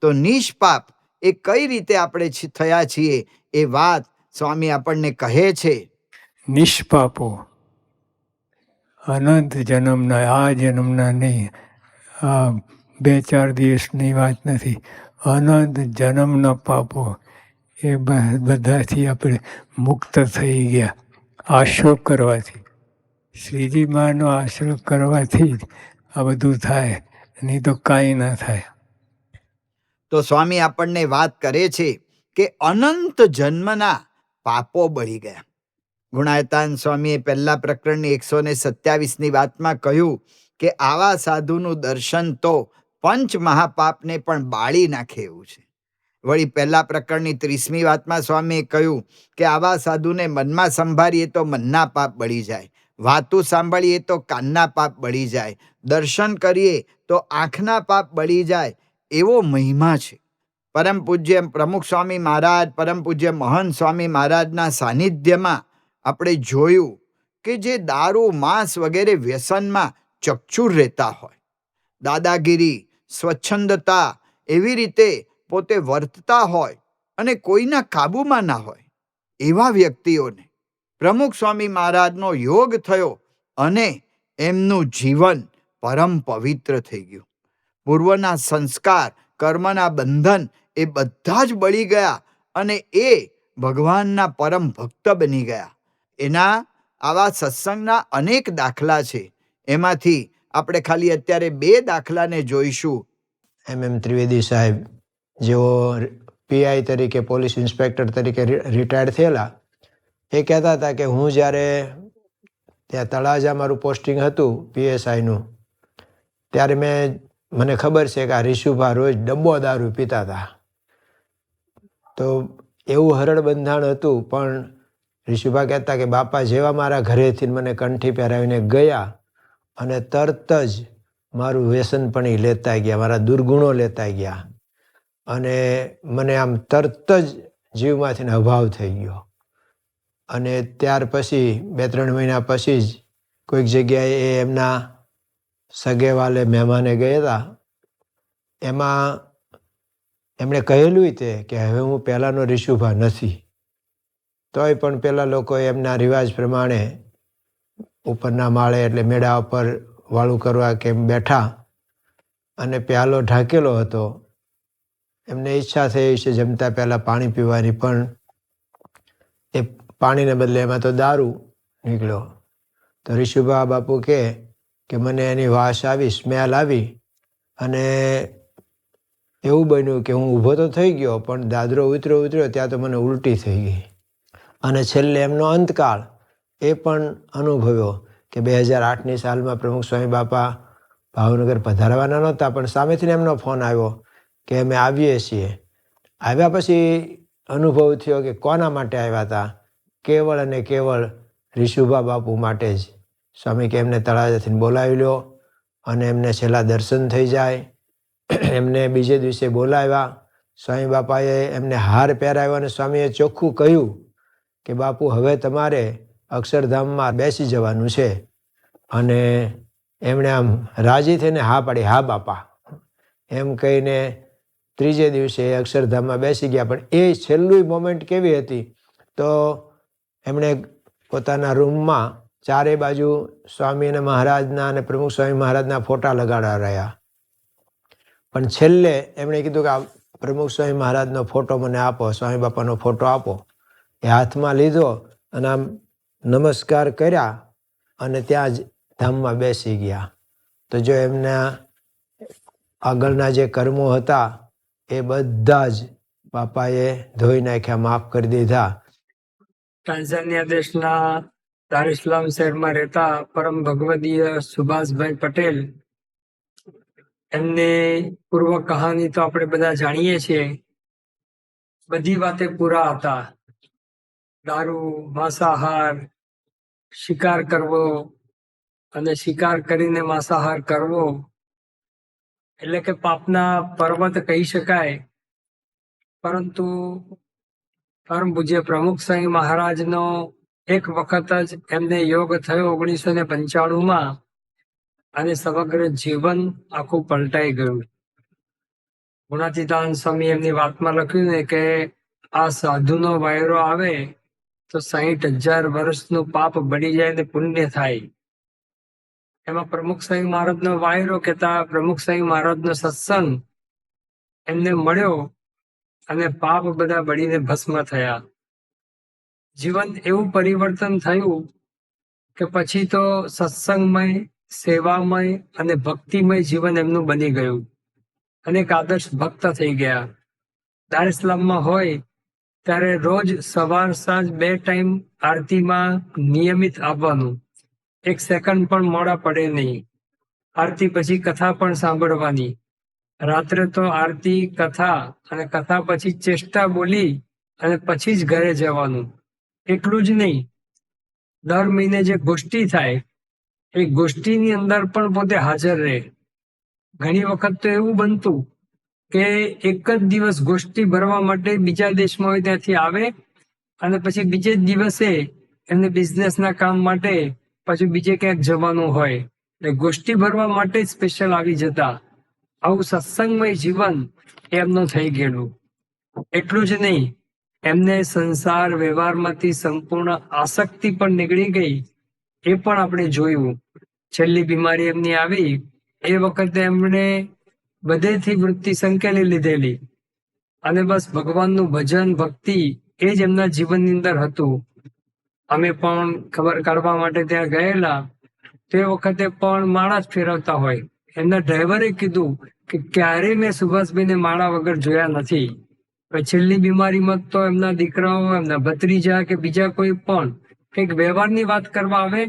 તો નિષ્પાપ એ કઈ રીતે આપણે થયા છીએ એ વાત સ્વામી આપણને કહે છે. નિષ્પાપો અનંત જન્મના, આ જન્મના નહીં, આ 2-4 દિવસની વાત નથી. અનંત જન્મના પાપો એ બધાથી આપણે મુક્ત થઈ ગયા આશ્રય કરવાથી. શ્રીજી માનો આશ્રય કરવાથી જ આ બધું થાય, નહીં તો કાંઈ ના થાય. તો સ્વામી આપણને વાત કરે છે કે અનંત જન્મના પાપો બળી ગયા. ગુણાયતાન સ્વામીએ 1લા પ્રકરણની 127ની વાતમાં કહ્યું કે આવા સાધુનું દર્શન તો પંચ મહાપાપને પણ બાળી નાખે એવું છે. વળી 1લા પ્રકરણની 30મી વાતમાં સ્વામીએ કહ્યું કે આવા સાધુને મનમાં સંભાળીએ તો મનના પાપ બળી જાય, વાતું સાંભળીએ તો કાનના પાપ બળી જાય, દર્શન કરીએ તો આંખના પાપ બળી જાય, એવો મહિમા છે. પરમ પૂજ્ય પ્રમુખ સ્વામી મહારાજ, પરમ પૂજ્ય મહંત સ્વામી મહારાજના સાનિધ્યમાં આપણે જોયું કે જે દારૂ માંસ વગેરે વ્યસનમાં ચકચૂર રહેતા હોય, દાદાગીરી, સ્વચ્છંદતા એવી રીતે પોતે વર્તતા હોય અને કોઈના કાબૂમાં ના હોય, એવા વ્યક્તિઓને પ્રમુખ સ્વામી મહારાજનો યોગ થયો અને એમનું જીવન પરમ પવિત્ર થઈ ગયું. પૂર્વના સંસ્કાર, કર્મના બંધન એ બધા જ બળી ગયા અને એ ભગવાનના પરમ ભક્ત બની ગયા. એના આવા સત્સંગના અનેક દાખલા છે. એમાંથી આપણે ખાલી અત્યારે 2 દાખલાને જોઈશું. MM ત્રિવેદી સાહેબ જેઓ પીઆઈ તરીકે, પોલીસ ઇન્સ્પેક્ટર તરીકે રિટાયર્ડ થયેલા, એ કહેતા હતા કે હું જ્યારે ત્યાં તળાજા મારું પોસ્ટિંગ હતું PSIનું, ત્યારે મને ખબર છે કે આ રીશુભા રોજ ડબ્બો દારૂ પીતા હતા. તો એવું હરડ બંધાણ હતું, પણ રીશુભા કહેતા કે બાપા જેવા મારા ઘરેથી મને કંઠી પહેરાવીને ગયા અને તરત જ મારું વ્યસન પણ એ લેતા ગયા, મારા દુર્ગુણો લેતા ગયા અને મને આમ તરત જ જીવમાંથી અભાવ થઈ ગયો. અને ત્યાર પછી 2-3 મહિના પછી જ કોઈક જગ્યાએ એ એમના સગેવાલે મહેમાને ગયા હતા, એમાં એમણે કહેલું તે કે હવે હું પહેલાંનો રીશુભા નથી. તોય પણ પેલા લોકોએ એમના રિવાજ પ્રમાણે ઉપરના માળે એટલે મેળા ઉપર વાળું કરવા કેમ બેઠા અને પ્યાલો ઢાંકેલો હતો. એમને ઈચ્છા થઈ છે જમતા પહેલાં પાણી પીવાની, પણ એ પાણીને બદલે એમાં તો દારૂ નીકળ્યો. તો રીશુભા બાપુ કે મને એની વાસ આવી, સ્મેલ આવી અને એવું બન્યું કે હું ઊભો તો થઈ ગયો, પણ દાદરો ઉતર્યો ત્યાં તો મને ઉલટી થઈ ગઈ. અને છેલ્લે એમનો અંતકાળ એ પણ અનુભવ્યો કે 2008ની સાલમાં પ્રમુખ સ્વામી બાપા ભાવનગર પધારવાના નહોતા, પણ સામેથી એમનો ફોન આવ્યો કે અમે આવીએ છીએ. આવ્યા પછી અનુભવ થયો કે કોના માટે આવ્યા હતા? કેવળ અને કેવળ રીશુભા બાપુ માટે જ. સ્વામી કે એમને તળાજાથી બોલાવી લો અને એમને છેલ્લા દર્શન થઈ જાય. એમને બીજે દિવસે બોલાવ્યા. સ્વામી બાપાએ એમને હાર પહેરાવ્યો અને સ્વામીએ ચોખ્ખું કહ્યું કે બાપુ હવે તમારે અક્ષરધામમાં બેસી જવાનું છે. અને એમણે આમ રાજી થઈને હા પાડી, હા બાપા એમ કહીને ત્રીજે દિવસે અક્ષરધામમાં બેસી ગયા. પણ એ છેલ્લું મોમેન્ટ કેવી હતી? તો એમણે પોતાના રૂમમાં ચારે બાજુ સ્વામી અને મહારાજના અને પ્રમુખ સ્વામી મહારાજના ફોટા લગાડવા રહ્યા. પણ છેલ્લે એમણે કીધું કે આ પ્રમુખ સ્વામી મહારાજનો ફોટો મને આપો, સ્વામી બાપાનો ફોટો આપો. એ હાથમાં લીધો અને આમ નમસ્કાર કર્યા અને ત્યાં જ ધામમાં બેસી ગયા. તો જો એમના આગળના જે કર્મો હતા એ બધા જ બાપાએ ધોઈ નાખ્યા, માફ કરી દીધા. ટાંઝાનિયા દેશના દાર ઇસ્લામ શહેરમાં રહેતા પરમ ભગવદીય સુભાષભાઈ પટેલ, એમની પૂર્વ કહાની તો આપણે બધા જાણીએ છીએ. બધી વાતે પૂરા હતા. દારૂ, માંસાહાર, શિકાર કરવો અને શિકાર કરીને માંસાહાર કરવો એટલે કે પાપના પર્વત કહી શકાય. પરંતુ પરમ પૂજ્ય પ્રમુખ સ્વામી મહારાજનો એક વખત જ એમને યોગ થયો 1995માં અને સમગ્ર જીવન આખું પલટાઈ ગયું. ગુણાતીતાનંદ સ્વામી એમની વાતમાં લખ્યું ને કે આ સાધુનો વાયરો આવે તો 60,000 વર્ષનું પાપ બળી જાય ને પુણ્ય થાય. એમાં પ્રમુખ સ્વામી મહારાજનો વાયરો કહેતા પ્રમુખ સ્વામી મહારાજનો સત્સંગ એમને મળ્યો અને પાપ બધા બળીને ભસ્મ થયા. જીવન એવું પરિવર્તન થયું કે પછી તો સત્સંગમય, સેવામય અને ભક્તિમય જીવન એમનું બની ગયું અને એક આદર્શ ભક્ત થઈ ગયા. દાર ઇસ્લામમાં હોય ત્યારે રોજ સવાર સાંજ 2 ટાઈમ આરતીમાં નિયમિત આવવાનું, 1 સેકન્ડ પણ મોડા પડે નહીં. આરતી પછી કથા પણ સાંભળવાની. રાત્રે તો આરતી, કથા અને કથા પછી ચેષ્ટા બોલી અને પછી જ ઘરે જવાનું. એટલું જ નહીં, દર મહિને જે ગોષ્ઠી થાય એ ગોષ્ઠીની અંદર પણ પોતે હાજર રહે. ઘણી વખત તો એવું બનતું કે એક જ દિવસ ગોષ્ઠી ભરવા માટે બીજા દેશમાં હોય ત્યાંથી આવે અને પછી બીજે જ દિવસે એમને બિઝનેસના કામ માટે પછી બીજે ક્યાંક જવાનું હોય એટલે ગોષ્ઠી ભરવા માટે જ સ્પેશિયલ આવી જતા. આવું સત્સંગમય જીવન એમનું થઈ ગયેલું. એટલું જ નહીં, એમને સંસાર વ્યવહારમાંથી સંપૂર્ણ આસક્તિ પણ નીકળી ગઈ. એ પણ આપણે જોયું. છેલ્લી બીમારી એમની આવી એ વખતે એમણે બધેથી વૃત્તિ સંકેલી લીધેલી અને બસ ભગવાનનું ભજન ભક્તિ એ જ એમના જીવનની અંદર હતું. અમે પણ ખબર કાઢવા માટે ત્યાં ગયેલા તે વખતે પણ માળા જ ફેરવતા હોય. એમના ડ્રાઈવરે કીધું કે ક્યારેય મેં સુભાષભાઈને માળા વગર જોયા નથી. છેલ્લી બીમારીમાં તો એમના દીકરાઓ, એમના ભત્રીજા કે બીજા કોઈ પણ કંઈક વ્યવહારની વાત કરવા આવે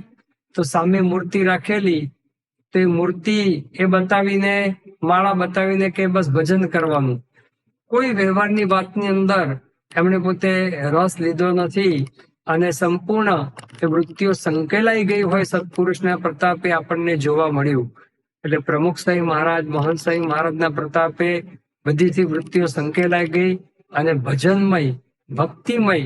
તો સામે મૂર્તિ રાખેલી તો એ મૂર્તિ એ બતાવીને, માળા બતાવીને કે બસ ભજન કરવાનું. કોઈ વ્યવહારની વાતની અંદર એમણે પોતે રસ લીધો નથી અને સંપૂર્ણ એ વૃત્તિઓ સંકેલાઈ ગઈ હોય સત્પુરુષના પ્રતાપે આપણને જોવા મળ્યું. એટલે પ્રમુખ સાહેબ મહારાજ, મહંત સાહેબ મહારાજના પ્રતાપે બધીથી વૃત્તિઓ સંકેલાઈ ગઈ અને ભજનમય, ભક્તિમય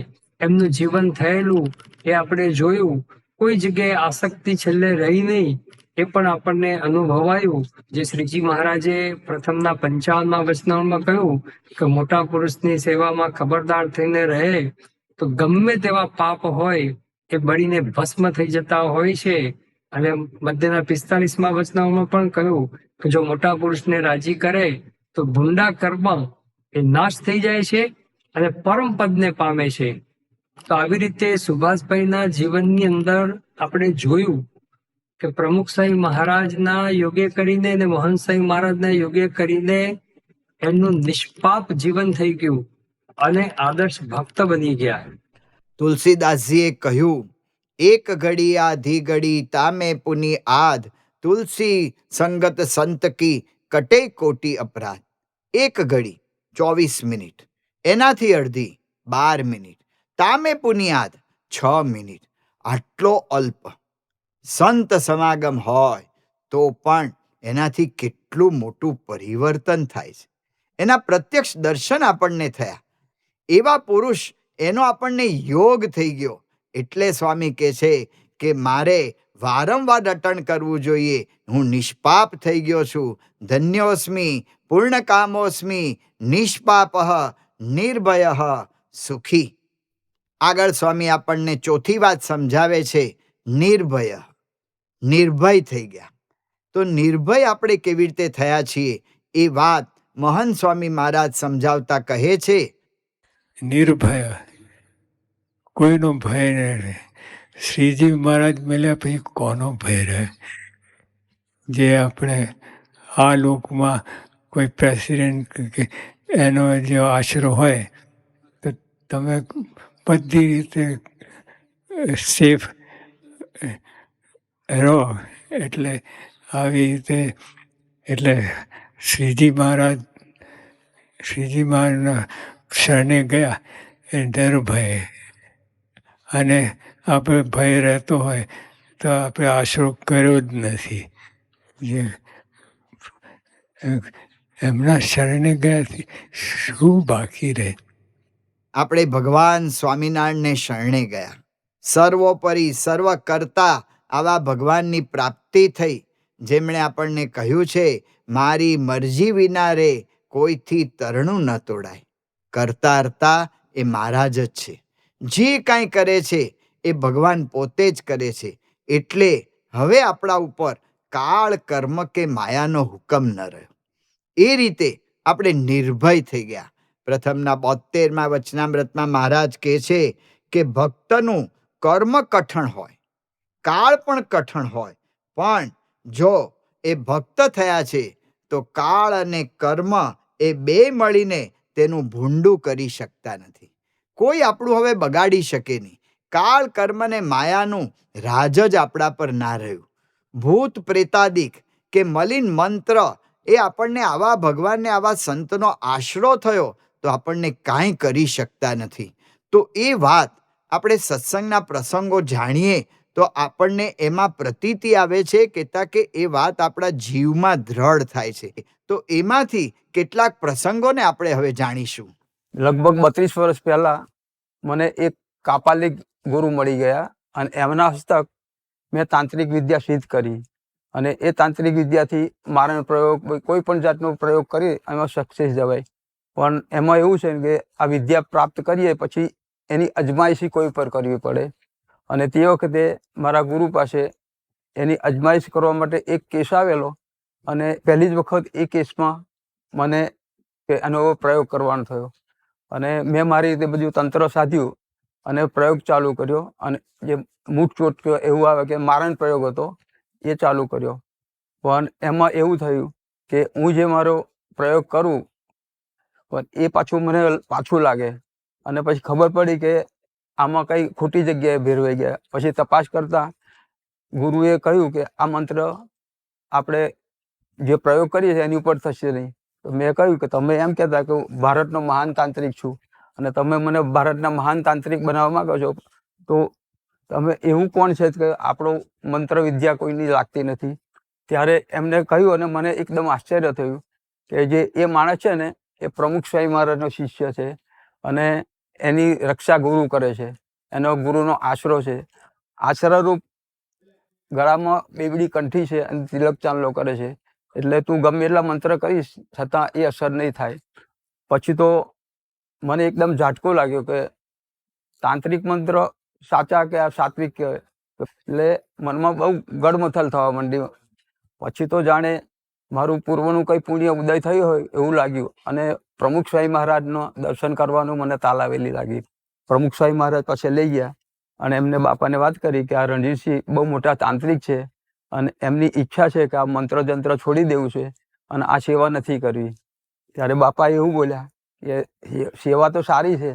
એમનું જીવન થયેલું એ આપણે જોયું. કોઈ જગ્યાએ આસક્તિ છેલ્લે રહી નહીં એ પણ આપણને અનુભવાયું. જે શ્રીજી મહારાજે પ્રથમના 55મા વચનામૃતમાં કહ્યું કે મોટા પુરુષની સેવામાં ખબરદાર થઈને રહે તો ગમે તેવા પાપ હોય એ બળીને ભસ્મ થઈ જતા હોય છે. અને મધ્યના 45મા વચનામૃતમાં પણ કહ્યું કે જો મોટા પુરુષને રાજી કરે તો ભૂંડા કર્મ એ નાશ થઈ જાય છે અને પરમ પદને પામે છે. તો આવી રીતે સુભાષભાઈના જીવનની અંદર આપણે જોયું કે પ્રમુખ સાહેબ મહારાજના યોગે કરીને અને મહંત સાહેબ મહારાજના યોગે કરીને એમનું નિષ્પાપ જીવન થઈ ગયું અને આદર્શ ભક્ત બની ગયા. તુલસીદાસજીએ કહ્યું, એક ઘડી આધી ઘડી તામે પુની આધ, તુલસી સંગત સંત કી કટે કોટી અપરાધ. એક ઘડી 24 મિનિટ, એનાથી અડધી 12 મિનિટ, તામે પુનિયાદ 6 મિનિટ. આટલો અલ્પ સંત સમાગમ હોય તો પણ એનાથી કેટલું મોટું પરિવર્તન થાય છે. એના પ્રત્યક્ષ દર્શન આપણને થયા. એવા પુરુષ, એનો આપણને યોગ થઈ ગયો. એટલે સ્વામી કહે છે કે મારે વારંવાર રટણ કરવું જોઈએ. હું નિષ્પાપ થઈ ગયો છું. ધન્યોસ્મી પૂર્ણકામોસ્મી નિષ્પાપ નિર્ભય સુખી. આગળ સ્વામી આપણને ચોથી વાત સમજાવે છે, નિર્ભય. નિર્ભય થઈ ગયા. તો નિર્ભય આપણે કેવી રીતે થયા છીએ એ વાત મહંત સ્વામી મહારાજ સમજાવતા કહે છે, નિર્ભય, કોઈનો ભય ન રહે. શ્રીજી મહારાજ મળ્યા પછી કોનો ભય રહે? જે આપણે આ લોકમાં કોઈ પ્રેસિડેન્ટ કે એનો જે આશરો હોય તો તમે બધી રીતે સેફ રહો. એટલે આવી રીતે એટલે શ્રીજી મહારાજના શરણે ગયા એ નિર્ભય. અને આપણે ભય રહેતો હોય તો આપણે આશરો કર્યો જ નથી. જે એમના શરણે ગયાથી શું બાકી રહે? આપણે ભગવાન સ્વામિનારાયણને શરણે ગયા. સર્વોપરી સર્વ કરતા આવા ભગવાનની પ્રાપ્તિ થઈ. જેમણે આપણને કહ્યું છે, મારી મરજી વિના રે કોઈથી તરણું ન તોડાય. કરતા હર્તા એ મહારાજ જ છે. જે કાંઈ કરે છે એ ભગવાન પોતે જ કરે છે. એટલે હવે આપણા ઉપર કાળ, કર્મ કે માયાનો હુકમ ન રહ્યો. એ રીતે આપણે નિર્ભય થઈ ગયા. પ્રથમના 72મા વચનામૃતમાં મહારાજ કહે છે કે ભક્તનું કર્મ કઠણ હોય, કાળ પણ કઠણ હોય, પણ જો એ ભક્ત થયા છે તો કાળ અને કર્મ એ બે મળીને તેનું ભૂંડું કરી શકતા નથી. કોઈ આપણું હવે બગાડી શકે નહીં. કાળ, કર્મ ને માયાનું રાજ જ આપણા પર ના રહ્યું. ભૂત પ્રેતાદિક કે મલિન મંત્ર એ આપણને આવા ભગવાનને, આવા સંતનો આશરો થયો તો આપણને કાંઈ કરી શકતા નથી. તો એ વાત આપણે સત્સંગના પ્રસંગો જાણીએ તો આપણને એમાં પ્રતીતિ આવે છે કે એ વાત આપણા જીવમાં દ્રઢ થાય છે. તો એમાંથી કેટલાક પ્રસંગોને આપણે હવે જાણીશું. લગભગ 32 વર્ષ પહેલા મને એક કાપાલિક ગુરુ મળી ગયા. અને એમના હસ્તક મેં તાંત્રિક વિદ્યા સિદ્ધ કરી અને એ તાંત્રિક વિદ્યાથી મારણ પ્રયોગ કોઈ પણ જાતનો પ્રયોગ કરી એમાં સક્સેસ જવાય. પણ એમાં એવું છે કે આ વિદ્યા પ્રાપ્ત કરીએ પછી એની અજમાયશી કોઈ પર કરવી પડે. અને તે વખતે મારા ગુરુ પાસે એની અજમાયશ કરવા માટે એક કેસ આવેલો અને પહેલી જ વખત એ કેસમાં મને એનો પ્રયોગ કરવાનો થયો અને મેં મારી રીતે બધું તંત્ર સાધ્યું અને પ્રયોગ ચાલુ કર્યો અને જે મૂઠ ચોટ એવું આવે કે મારણ પ્રયોગ હતો એ ચાલુ કર્યો. પણ એમાં એવું થયું કે હું જે મારો પ્રયોગ કરું પણ એ પાછું મને પાછું લાગે અને પછી ખબર પડી કે આમાં કઈ ખોટી જગ્યાએ ભેરવાઈ ગયા. પછી તપાસ કરતા ગુરુએ કહ્યું કે આ મંત્ર આપણે જે પ્રયોગ કરીએ છીએ એની ઉપર થશે નહીં. તો મેં કહ્યું કે તમે એમ કહેતા કે હું ભારતનો મહાન તાંત્રિક છું અને તમે મને ભારતના મહાન તાંત્રિક બનાવવા માંગો છો, તો તમે એવું કોણ છે કે આપણો મંત્ર વિદ્યા કોઈની લાગતી નથી. ત્યારે એમને કહ્યું અને મને એકદમ આશ્ચર્ય થયું કે જે એ માણસ છે ને એ પ્રમુખ સ્વામી મહારાજનો શિષ્ય છે અને એની રક્ષા ગુરુ કરે છે, એનો ગુરુનો આશરો છે. આશરારૂપ ગળામાં બેવડી કંઠી છે અને તિલક ચાંદલો કરે છે, એટલે તું ગમે એટલા મંત્ર કરીશ છતાં એ અસર નહીં થાય. પછી તો મને એકદમ ઝાટકો લાગ્યો કે તાંત્રિક મંત્ર સાચા કે આ સાત્વિક કહેવાય. એટલે મનમાં બહુ ગડમથલ થવા માંડી. પછી તો જાણે મારું પૂર્વનું કંઈ પુણ્ય ઉદય થયું હોય એવું લાગ્યું અને પ્રમુખ સ્વામી મહારાજનો દર્શન કરવાનું મને તાલાવેલી લાગી. પ્રમુખ સ્વામી મહારાજ પાસે લઈ ગયા અને એમને બાપાને વાત કરી કે આ રણજીતસિંહ બહુ મોટા તાંત્રિક છે અને એમની ઈચ્છા છે કે આ મંત્ર જંત્ર છોડી દેવું છે અને આ સેવા નથી કરવી. ત્યારે બાપા એવું બોલ્યા કે સેવા તો સારી છે,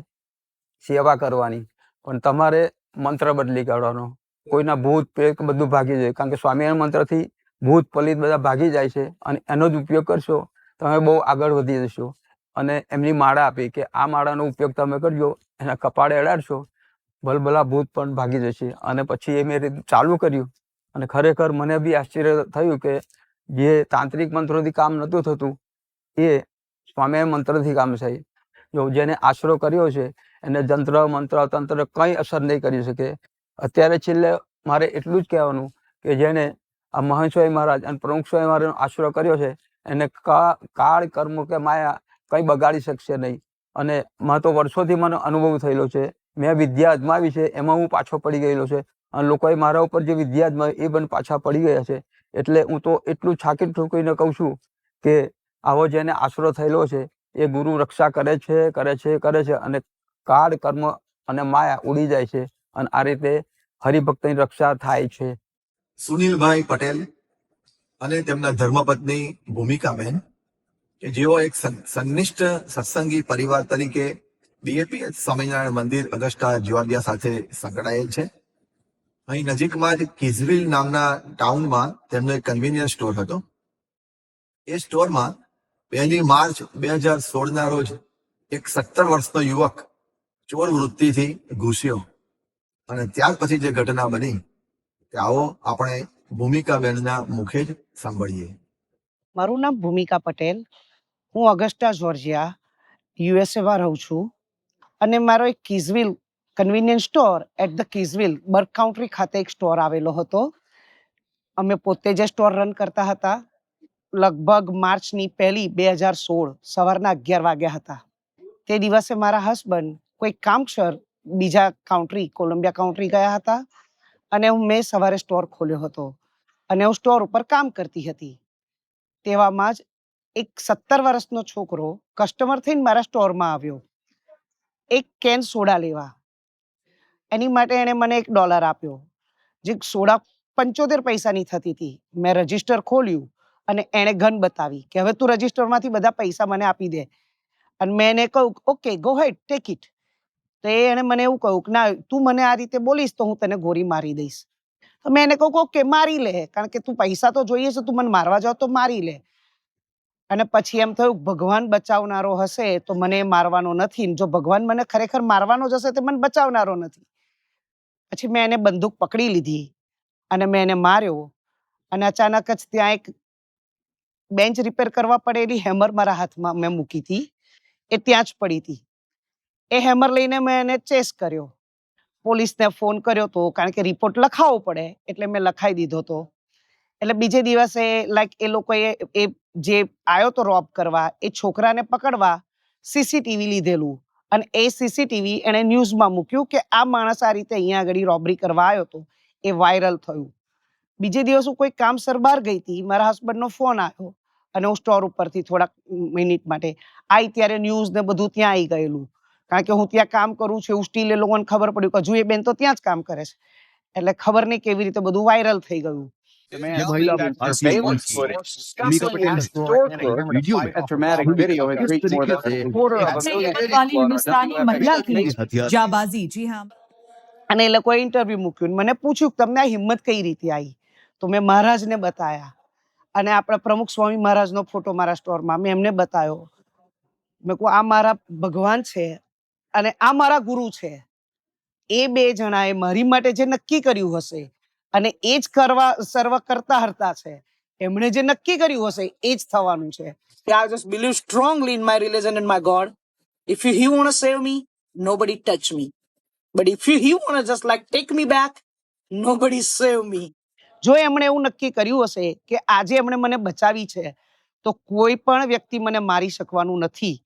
સેવા કરવાની, પણ તમારે મંત્ર બદલી કાઢવાનો. કોઈના ભૂત પ્રેત બધું ભાગી જાય, કારણ કે સ્વામિનારાયણ મંત્રથી ભૂત પલિત બધા ભાગી જાય છે અને એનો જ ઉપયોગ કરશો તમે બહુ આગળ વધી જશો. અને એમની માળા આપી કે આ માળાનો ઉપયોગ તમે કરજો, એના કપાળે અડાડશો, ભલભલા ભૂત પણ ભાગી જશે. અને પછી એ મેં ચાલુ કર્યું અને ખરેખર મને બી આશ્ચર્ય થયું કે જે તાંત્રિક મંત્રોથી કામ નહોતું થતું એ સ્વામિનારાયણ મંત્રથી કામ થાય. જો જેને આશરો કર્યો છે એને જંત્ર મંત્ર તંત્ર કંઈ અસર નહીં કરી શકે. અત્યારે છેલ્લે મારે એટલું જ કહેવાનું કે જેને આ મહંત સ્વામી મહારાજ અને પ્રમુખ સ્વામી મહારાજનો આશરો કર્યો છે એને કાળ કર્મ કે માયા કંઈ બગાડી શકશે નહીં. અને માં તો વર્ષોથી મને અનુભવ થયેલો છે. મેં વિદ્યા અજમાવી છે એમાં હું પાછો પડી ગયેલો છે અને લોકોએ મારા ઉપર જે વિદ્યા અજમાવી એ પણ પાછા પડી ગયા છે. એટલે હું તો એટલું છાકી ઠોકીને કહું છું કે આવો જેને આશરો થયેલો છે એ ગુરુ રક્ષા કરે છે કરે છે કરે છે અને કાળ કર્મ અને માયા ઉડી જાય છે અને આ રીતે હરિભક્તની રક્ષા થાય છે. સુનિલભાઈ પટેલ અને તેમના ધર્મપત્ની ભૂમિકાબેન કે જેઓ એક સંનિષ્ઠ સત્સંગી પરિવાર તરીકે બીએપીએચ સ્વામિનારાયણ મંદિર અગસ્ટા જ્યોર્જિયા સાથે સંકળાયેલ છે. અહીં નજીકમાં જ કિઝવિલ નામના ટાઉનમાં તેમનો એક કન્વીનિયન્સ સ્ટોર હતો. એ સ્ટોરમાં 1 માર્ચ 2016 રોજ એક 17 વર્ષનો યુવક ચોર વૃત્તિથી ઘૂસ્યો અને ત્યાર પછી જે ઘટના બની તે આવો આપણે ભૂમિકાબેનના મુખે જ સાંભળીએ. મારું નામ ભૂમિકા પટેલ. હું અગસ્ટા જ્યોર્જિયા યુએસએમાં રહું છું અને મારો એક Keysville convenience store at the Keysville Burke County ખાતે એક સ્ટોર આવેલો હતો. અમે પોતે જ સ્ટોર રન કરતા હતા. લગભગ માર્ચની 1 2016 સવારના 11 વાગ્યા હતા. તે દિવસે મારા હસબન્ડ કોઈ કામસર બીજા કાઉન્ટ્રી કોલંબિયા કાઉન્ટ્રી ગયા હતા અને મેં સવારે સ્ટોર ખોલ્યો હતો અને હું સ્ટોર ઉપર કામ કરતી હતી. તેવામાં જ એક 17 વર્ષનો છોકરો કસ્ટમર થઈને મારા સ્ટોરમાં આવ્યો એક કેન સોડા લેવા. એની માટે એણે મને $1 આપ્યો. જે સોડા 75 પૈસાની થતી હતી. મેં રજિસ્ટર ખોલ્યું અને એણે ગન બતાવી કે હવે તું રજિસ્ટરમાંથી બધા પૈસા મને આપી દે. અને મેં એને કહ્યું okay go ahead take it. તો એણે મને એવું કહ્યું કે ના તું મને આ રીતે બોલીશ તો હું તને ગોળી મારી દઈશ. તો મેં એને કહ્યું ઓકે મારી લે, કારણ કે તું પૈસા તો જોઈએ છે, તું મને મારવા જાવ તો મારી લે. અને પછી એમ થયું ભગવાન બચાવનારો હશે તો મને મારવાનો નથી, જો ભગવાન મને ખરેખર મારવાનો જ હશે તો મને બચાવનારો નથી. પછી મેં એને બંદૂક પકડી લીધી અને મેં એને માર્યો અને અચાનક જ ત્યાં એક બેન્ચ રિપેર કરવા પડેલી હેમર મારા હાથમાં મેં મૂકી હતી, એ ત્યાં જ પડી હતી. એ હેમર લઈને મેં એને ચેસ કર્યો પોલીસને ફોન કર્યો હતો, કારણ કે રિપોર્ટ લખાવવો પડે એટલે મેં લખાઈ દીધો હતો. એટલે બીજે દિવસે લાઈક એ લોકોએ એ જે આવ્યો તો રોબ કરવા એ છોકરાને પકડવા સીસીટીવી લીધેલું અને એ સીસીટીવી એણે ન્યૂઝમાં મૂક્યું કે આ માણસ આ રીતે અહીંયા આગળ રોબરી કરવા આવ્યો હતો. એ વાયરલ થયું. બીજે દિવસ હું કોઈ કામસર બહાર ગઈ હતી, મારા હસબન્ડનો ફોન આવ્યો અને હું સ્ટોર ઉપરથી થોડાક મિનિટ માટે આવી ત્યારે ન્યૂઝ ને બધું ત્યાં આવી ગયેલું, કારણ કે હું ત્યાં કામ કરું છું એવું સ્ટીલ એ લોકોને ખબર પડ્યું કે હજુ એ બેન તો ત્યાં જ કામ કરે છે, એટલે ખબર નહીં કેવી રીતે બધું વાયરલ થઈ ગયું. અને એ લોકોએ ઇન્ટરવ્યુ મૂક્યું, મને પૂછ્યું કે તમને આ હિંમત કઈ રીતે આવી, તો મેં મહારાજને બતાયા અને આપણા પ્રમુખ સ્વામી મહારાજનો ફોટો મારા સ્ટોરમાં મેં એમને બતાવ્યો. મેં કહું આ મારા ભગવાન છે અને આ મારા ગુરુ છે. એ બે જણાએ મારી માટે જે નક્કી કર્યું હશે અને એ જ કરવા સર્વ કરતા હરતા છે, એમણે જે નક્કી કર્યું હશે એ જ થવાનું છે. I just believe strongly in my religion and my God. If he want to save me, nobody touch me. But if he want to just like take me back, nobody save me. જો એમણે એવું નક્કી કર્યું હશે કે આજે એમણે મને બચાવી છે તો કોઈ પણ વ્યક્તિ મને મારી શકવાનું નથી.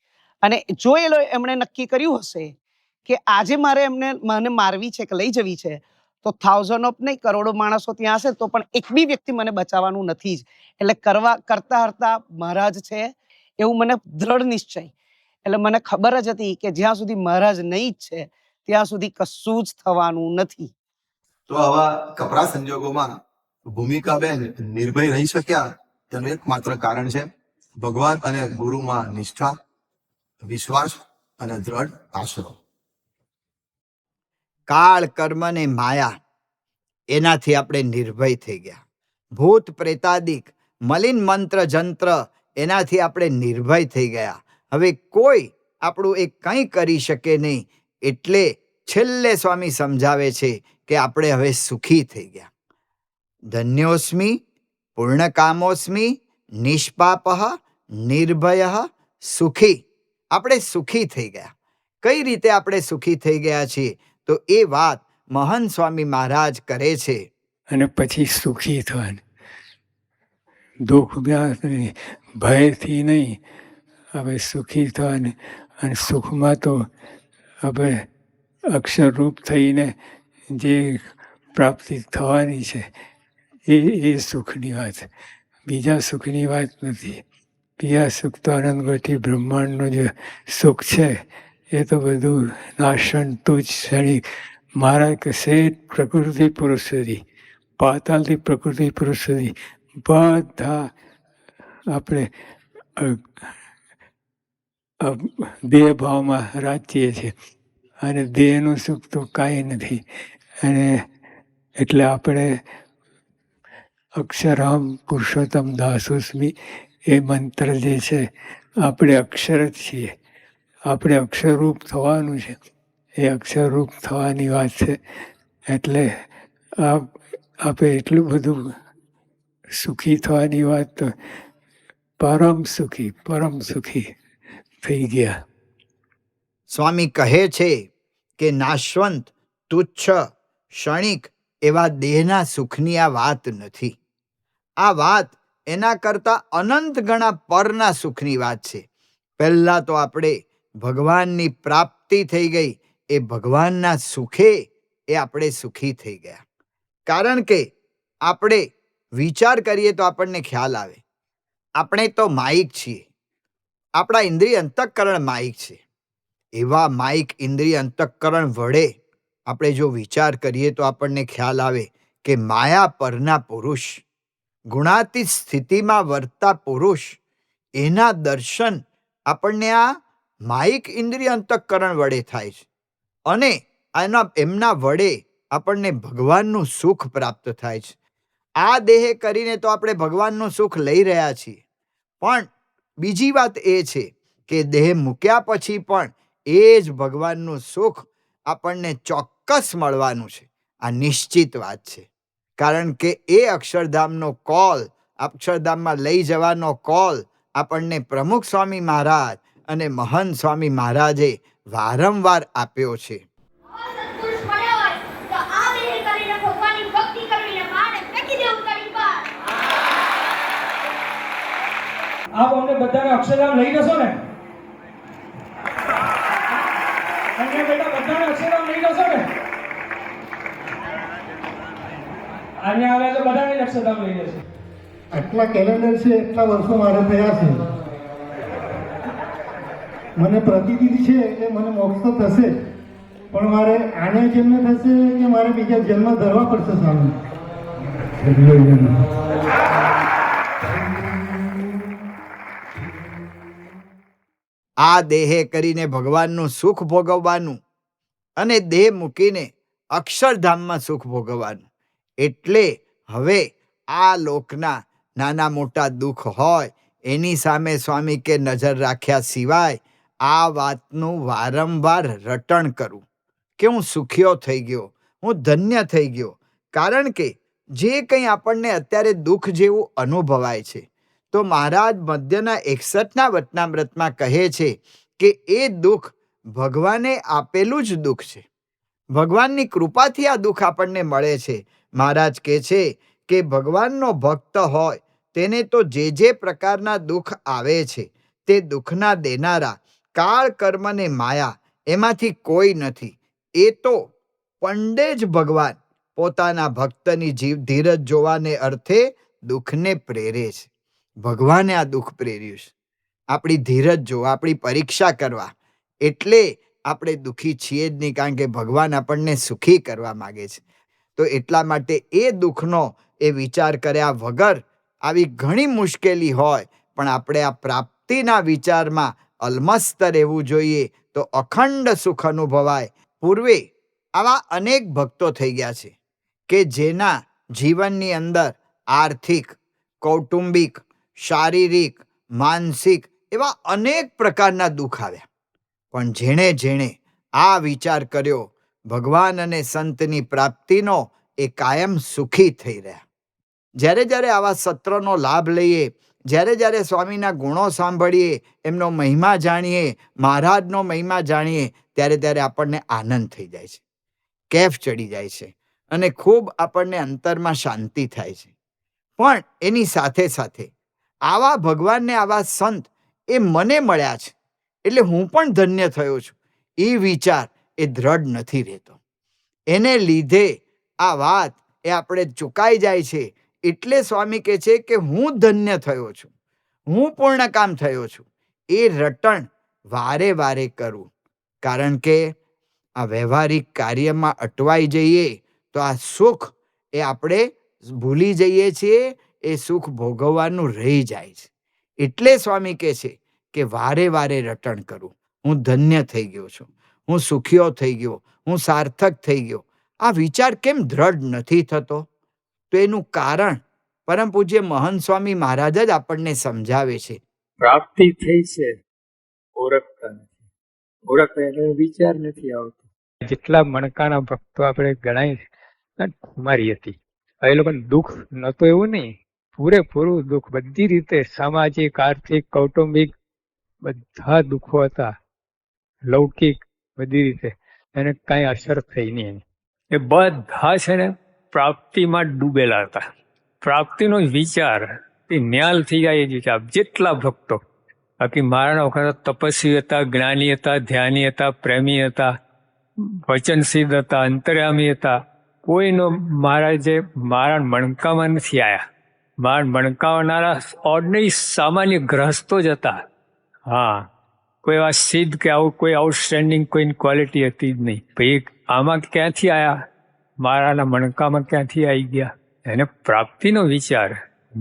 અને જો એમણે નક્કી કર્યું હશે કે આજે મને મારવી છે કે લઈ જવી છે તો થાઉઝન્ડ ઓફ નહીં કરોડો માણસો ત્યાં હશે તો પણ એક બી વ્યક્તિ મને બચાવવાનું નથી જ. એટલે કરતા હરતા મહારાજ છે એવું મને દ્રઢ નિશ્ચય. એટલે મને ખબર જ હતી કે જ્યાં સુધી મહારાજ નહીં જ છે ત્યાં સુધી કશું જ થવાનું નથી. તો આવા કપરા સંજોગોમાં ભૂમિકાબેન નિર્ભય રહી શક્યા તેનું એકમાત્ર કારણ છે ભગવાન અને ગુરુમાં નિષ્ઠા, વિશ્વાસ અને દ્રઢ આશરો. કાળ, કર્મ ને માયા એનાથી આપણે નિર્ભય થઈ ગયા. ભૂત પ્રેતાદિક મલિન મંત્ર જંત્ર એનાથી આપણે નિર્ભય થઈ ગયા. હવે કોઈ આપણું એ કંઈ કરી શકે નહીં. એટલે છેલ્લે સ્વામી સમજાવે છે કે આપણે હવે સુખી થઈ ગયા. ધન્યોસ્મિ પૂર્ણકામોસ્મિ નિષ્પાપઃ નિર્ભય સુખી. આપણે સુખી થઈ ગયા. કઈ રીતે આપણે સુખી થઈ ગયા છીએ તો એ વાત મહંત સ્વામી મહારાજ કરે છે. અને પછી સુખી થવાનું, દુઃખ ભયથી નહીં, હવે સુખી થવાનું. અને સુખમાં તો હવે અક્ષરરૂપ થઈને જે પ્રાપ્તિ થવાની છે એ સુખની વાત, બીજા સુખની વાત નથી. બીજા સુખ તો અનંતગતિ બ્રહ્માંડનું જે સુખ છે એ તો બધું નાશન તુજ ક્ષણિક. મહારાજ કશે પ્રકૃતિ પુરુષ સુધી, પાતાલથી પ્રકૃતિ પુરુષ સુધી બધા આપણે દેહ ભાવમાં રાચીએ છીએ અને દેહનું સુખ તો કાંઈ નથી. અને એટલે આપણે અક્ષરહમ પુરુષોત્તમ દાસોસ્મી એ મંત્ર જે છે આપણે અક્ષર જ છીએ, આપણે અક્ષરરૂપ થવાનું છે. એ અક્ષરરૂપ થવાની વાત છે. એટલે આપણે એટલું બધું સુખી થવાની વાત તો પરમ સુખી થઈ ગયા. સ્વામી કહે છે કે નાશવંત, તુચ્છ, ક્ષણિક એવા દેહના સુખની આ વાત નથી. આ વાત એના કરતા અનંત ગણા પરના સુખની વાત છે. પહેલા તો આપણે ભગવાનની પ્રાપ્તિ થઈ ગઈ. એ ભગવાનના સુખે એ આપણે સુખી થઈ ગયા. કારણ કે આપણે વિચાર કરીએ તો આપણને ખ્યાલ આવે, આપણે તો માઇક છીએ, આપણા ઇન્દ્રિય અંતઃકરણ માઇક છે. એવા માઇક ઇન્દ્રિય અંતઃકરણ વડે આપણે જો વિચાર કરીએ તો આપણને ખ્યાલ આવે કે માયા પરના પુરુષ, ગુણાતીત સ્થિતિમાં વર્તા પુરુષ, એના દર્શન આપણને આ માઇક ઇન્દ્રિય અંતઃકરણ વડે થાય છે. અને એમના વડે આપણને ભગવાનનું સુખ પ્રાપ્ત થાય છે. આ દેહ કરીને તો આપણે ભગવાનનું સુખ લઈ રહ્યા છીએ, પણ બીજી વાત એ છે કે દેહ મૂક્યા પછી પણ એ જ ભગવાનનું સુખ આપણને ચોક્કસ મળવાનું છે. આ નિશ્ચિત વાત છે. કારણ કે એ અક્ષરધામનો કોલ, અક્ષરધામમાં લઈ જવાનો કોલ આપણને પ્રમુખ સ્વામી મહારાજ અને મહંત સ્વામી મહારાજે વારંવાર આપ્યો છે. આપ અમને બધાને અક્ષરધામ લઈ જશો ને? અમને બેટા બધાને અક્ષરધામ લઈ જશો ને? અહીંયા આવે તો બધાને જ અક્ષરધામ લઈ જશે. આટલા કેલેન્ડર છે, એટલા વર્ષો મારે થયા છે. મને પ્રતિનિધિ છે કે મને મોક્ષ તો થશે, પણ મારે આને જન્મ થશે કે મારે બીજા જન્મ ધરવા પડશે સ્વામી? આ દેહે કરીને ભગવાનનું સુખ ભોગવવાનું અને દેહ મૂકીને અક્ષરધામમાં સુખ ભોગવવાનું. એટલે હવે આ લોકના નાના મોટા દુઃખ હોય એની સામે સ્વામી કે નજર રાખ્યા સિવાય આ વાતનું વારંવાર રટણ કરું કે હું સુખીઓ થઈ ગયો, હું ધન્ય થઈ ગયો. કારણ કે જે કંઈ આપણને અત્યારે દુઃખ જેવું અનુભવાય છે, તો મહારાજ મધ્યના 61ના વચનામૃતમાં કહે છે કે એ દુઃખ ભગવાને આપેલું જ દુઃખ છે. ભગવાનની કૃપાથી આ દુઃખ આપણને મળે છે. મહારાજ કહે છે કે ભગવાનનો ભક્ત હોય તેને તો જે પ્રકારના દુઃખ આવે છે તે દુઃખના દેનારા કાળ કર્મ ને માયા એમાંથી કોઈ નથી. એ તો પંડે જ ભગવાન પોતાના ભક્તની ધીરજ જોવાને અર્થે દુઃખને પ્રેરે છે. ભગવાને આ દુઃખ પ્રેર્યું છે આપણી ધીરજ જોવા, આપણી પરીક્ષા કરવા. એટલે આપણે દુઃખી છીએ જ નહીં, કારણ કે ભગવાન આપણને સુખી કરવા માગે છે. તો એટલા માટે એ દુઃખનો એ વિચાર કર્યા વગર આવી ઘણી મુશ્કેલી હોય પણ આપણે આ પ્રાપ્તિના વિચારમાં અલમસ્ત રહેવું જોઈએ, તો અખંડ સુખ અનુભવાય. પૂર્વે આવા અનેક ભક્તો થઈ ગયા છે કે જેના જીવનની અંદર આર્થિક, કૌટુંબિક, શારીરિક, માનસિક એવા અનેક પ્રકારના દુઃખ આવ્યા, પણ જેણે જેણે આ વિચાર કર્યો ભગવાન અને સંતની પ્રાપ્તિનો, એ કાયમ સુખી થઈ રહ્યા. જ્યારે જ્યારે આવા સત્રનો લાભ લઈએ, જ્યારે જ્યારે સ્વામીના ગુણો સાંભળીએ, એમનો મહિમા જાણીએ, મહારાજનો મહિમા જાણીએ, ત્યારે ત્યારે આપણને આનંદ થઈ જાય છે, કેફ ચડી જાય છે અને ખૂબ આપણને અંતરમાં શાંતિ થાય છે. પણ એની સાથે સાથે આવા ભગવાનને, આવા સંત એ મને મળ્યા છે એટલે હું પણ ધન્ય થયો છું, એ વિચાર એ દ્રઢ નથી રહેતો. એને લીધે આ વાત એ આપણે ચૂકાઈ જાય છે. એટલે સ્વામી કહે છે કે હું ધન્ય થયો છું, હું પૂર્ણકામ થયો છું. એ રટણ વારે વારે કરવું, કારણ કે આ વ્યવહારિક કાર્યમાં અટવાઈ જઈએ તો આ સુખ એ આપણે ભૂલી જઈએ છીએ, એ સુખ ભોગવવાનું રહી જાય છે. એટલે સ્વામી કહે છે કે વારે વારે રટણ કરવું. હું ધન્ય થઈ ગયો છું, હું સુખીઓ થઈ ગયો, હું સાર્થક થઈ ગયો. આ વિચાર કેમ દ્રઢ નથી થતો? તો એનું કારણ પરમ પૂજ્ય મહંત સ્વામી મહારાજ જ આપણને સમજાવે છે. પ્રાપ્તિ થઈ છે, ઓળખતા નથી. ઓળખતા એટલે વિચાર નથી આવતો. જેટલા મણકાના ભક્તો આપણે ગણાય કુમારી હતી, એ લોકોને દુઃખ નતો એવું નહીં, પૂરેપૂરું દુઃખ બધી રીતે, સામાજિક, આર્થિક, કૌટુંબિક બધા દુઃખો હતા, લૌકિક બધી રીતે. એને કાંઈ અસર થઈ નહીં. એ બધા છે ને પ્રાપ્તિમાં ડૂબેલા હતા. પ્રાપ્તિનો વિચાર એ ન્યાલ થઈ ગયા. એ વિચાર જેટલા ભક્તો, બાકી મારાના વખત તપસ્વી હતા, જ્ઞાની હતા, ધ્યાની હતા, પ્રેમી હતા, વચનસિદ્ધ હતા, અંતર્યામી હતા. કોઈનો મહારાજે મારા મણકામાં નથી આવ્યા. મારા મણકાવનારા ઓર્ડિનરી સામાન્ય ગ્રહસ્થો જ હતા. હા, કોઈ એવા સિદ્ધ કે આવું કોઈ આઉટસ્ટેન્ડિંગ કોઈ ક્વોલિટી હતી જ નહીં. ભાઈ આમાં ક્યાંથી આવ્યા? મારાના મણકામાં ક્યાંથી આવી ગયા? એને પ્રાપ્તિનો વિચાર,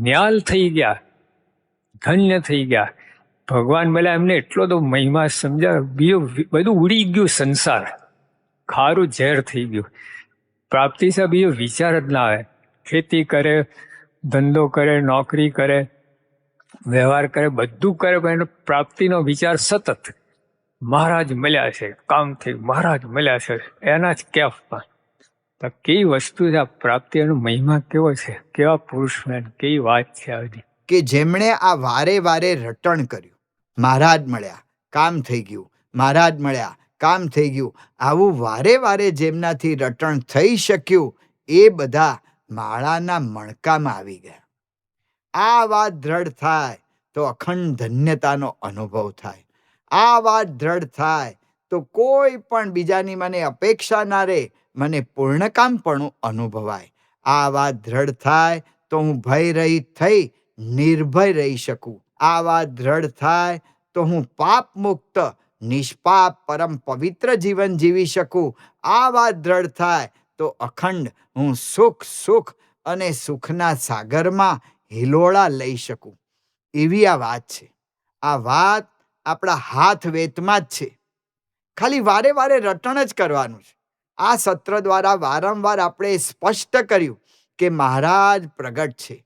ન્યાલ થઈ ગયા, ધન્ય થઈ ગયા. ભગવાન મળ્યા, એમને એટલો તો મહિમા સમજાય. બીજું બધું ઉડી ગયું, સંસાર ખારું ઝેર થઈ ગયું. પ્રાપ્તિ છે બીજો વિચાર જ ના આવે. ખેતી કરે, ધંધો કરે, નોકરી કરે, વ્યવહાર કરે, બધું કરે, પણ એનો પ્રાપ્તિનો વિચાર સતત. મહારાજ મળ્યા છે, કામ થયું, મહારાજ મળ્યા છે, એના જ કેફમાં. તો કેવી વસ્તુ છે આ પ્રાપ્તિ, એનો મહિમા કેવો છે, કેવા પુરુષ, કેવી વાત છે આ બધી. કે જેમણે આ વારે વારે રટણ કર્યું, મહારાજ મળ્યા, કામ થઈ ગયું, મહારાજ મળ્યા, કામ થઈ ગયું, આવું વારે વારે જેમનાથી રટણ થઈ શક્યું, એ બધા માળાના મણકામાં આવી ગયા. આ વાત દ્રઢ થાય તો અખંડ ધન્યતાનો અનુભવ થાય. આ વાત દ્રઢ થાય તો કોઈ પણ બીજાની મને અપેક્ષા ના રહે, મને પૂર્ણકામપણું અનુભવાય. આ વાત દ્રઢ થાય તો હું ભય રહિત થઈ નિર્ભય રહી શકું. આ વાત દ્રઢ થાય તો હું પાપ મુક્ત નિષ્પાપ પરમ પવિત્ર જીવન જીવી શકું. આ વાત દ્રઢ થાય તો અખંડ હું સુખ અને સુખના સાગરમાં હિલોળા લઈ શકું. એવી આ વાત છે. આ વાત આપણા હાથ વેતમાં જ છે. ખાલી વારે વારે રટણ જ કરવાનું છે. આ સત્ર દ્વારા વારંવાર આપણે સ્પષ્ટ કર્યું કે મહારાજ પ્રગટ છે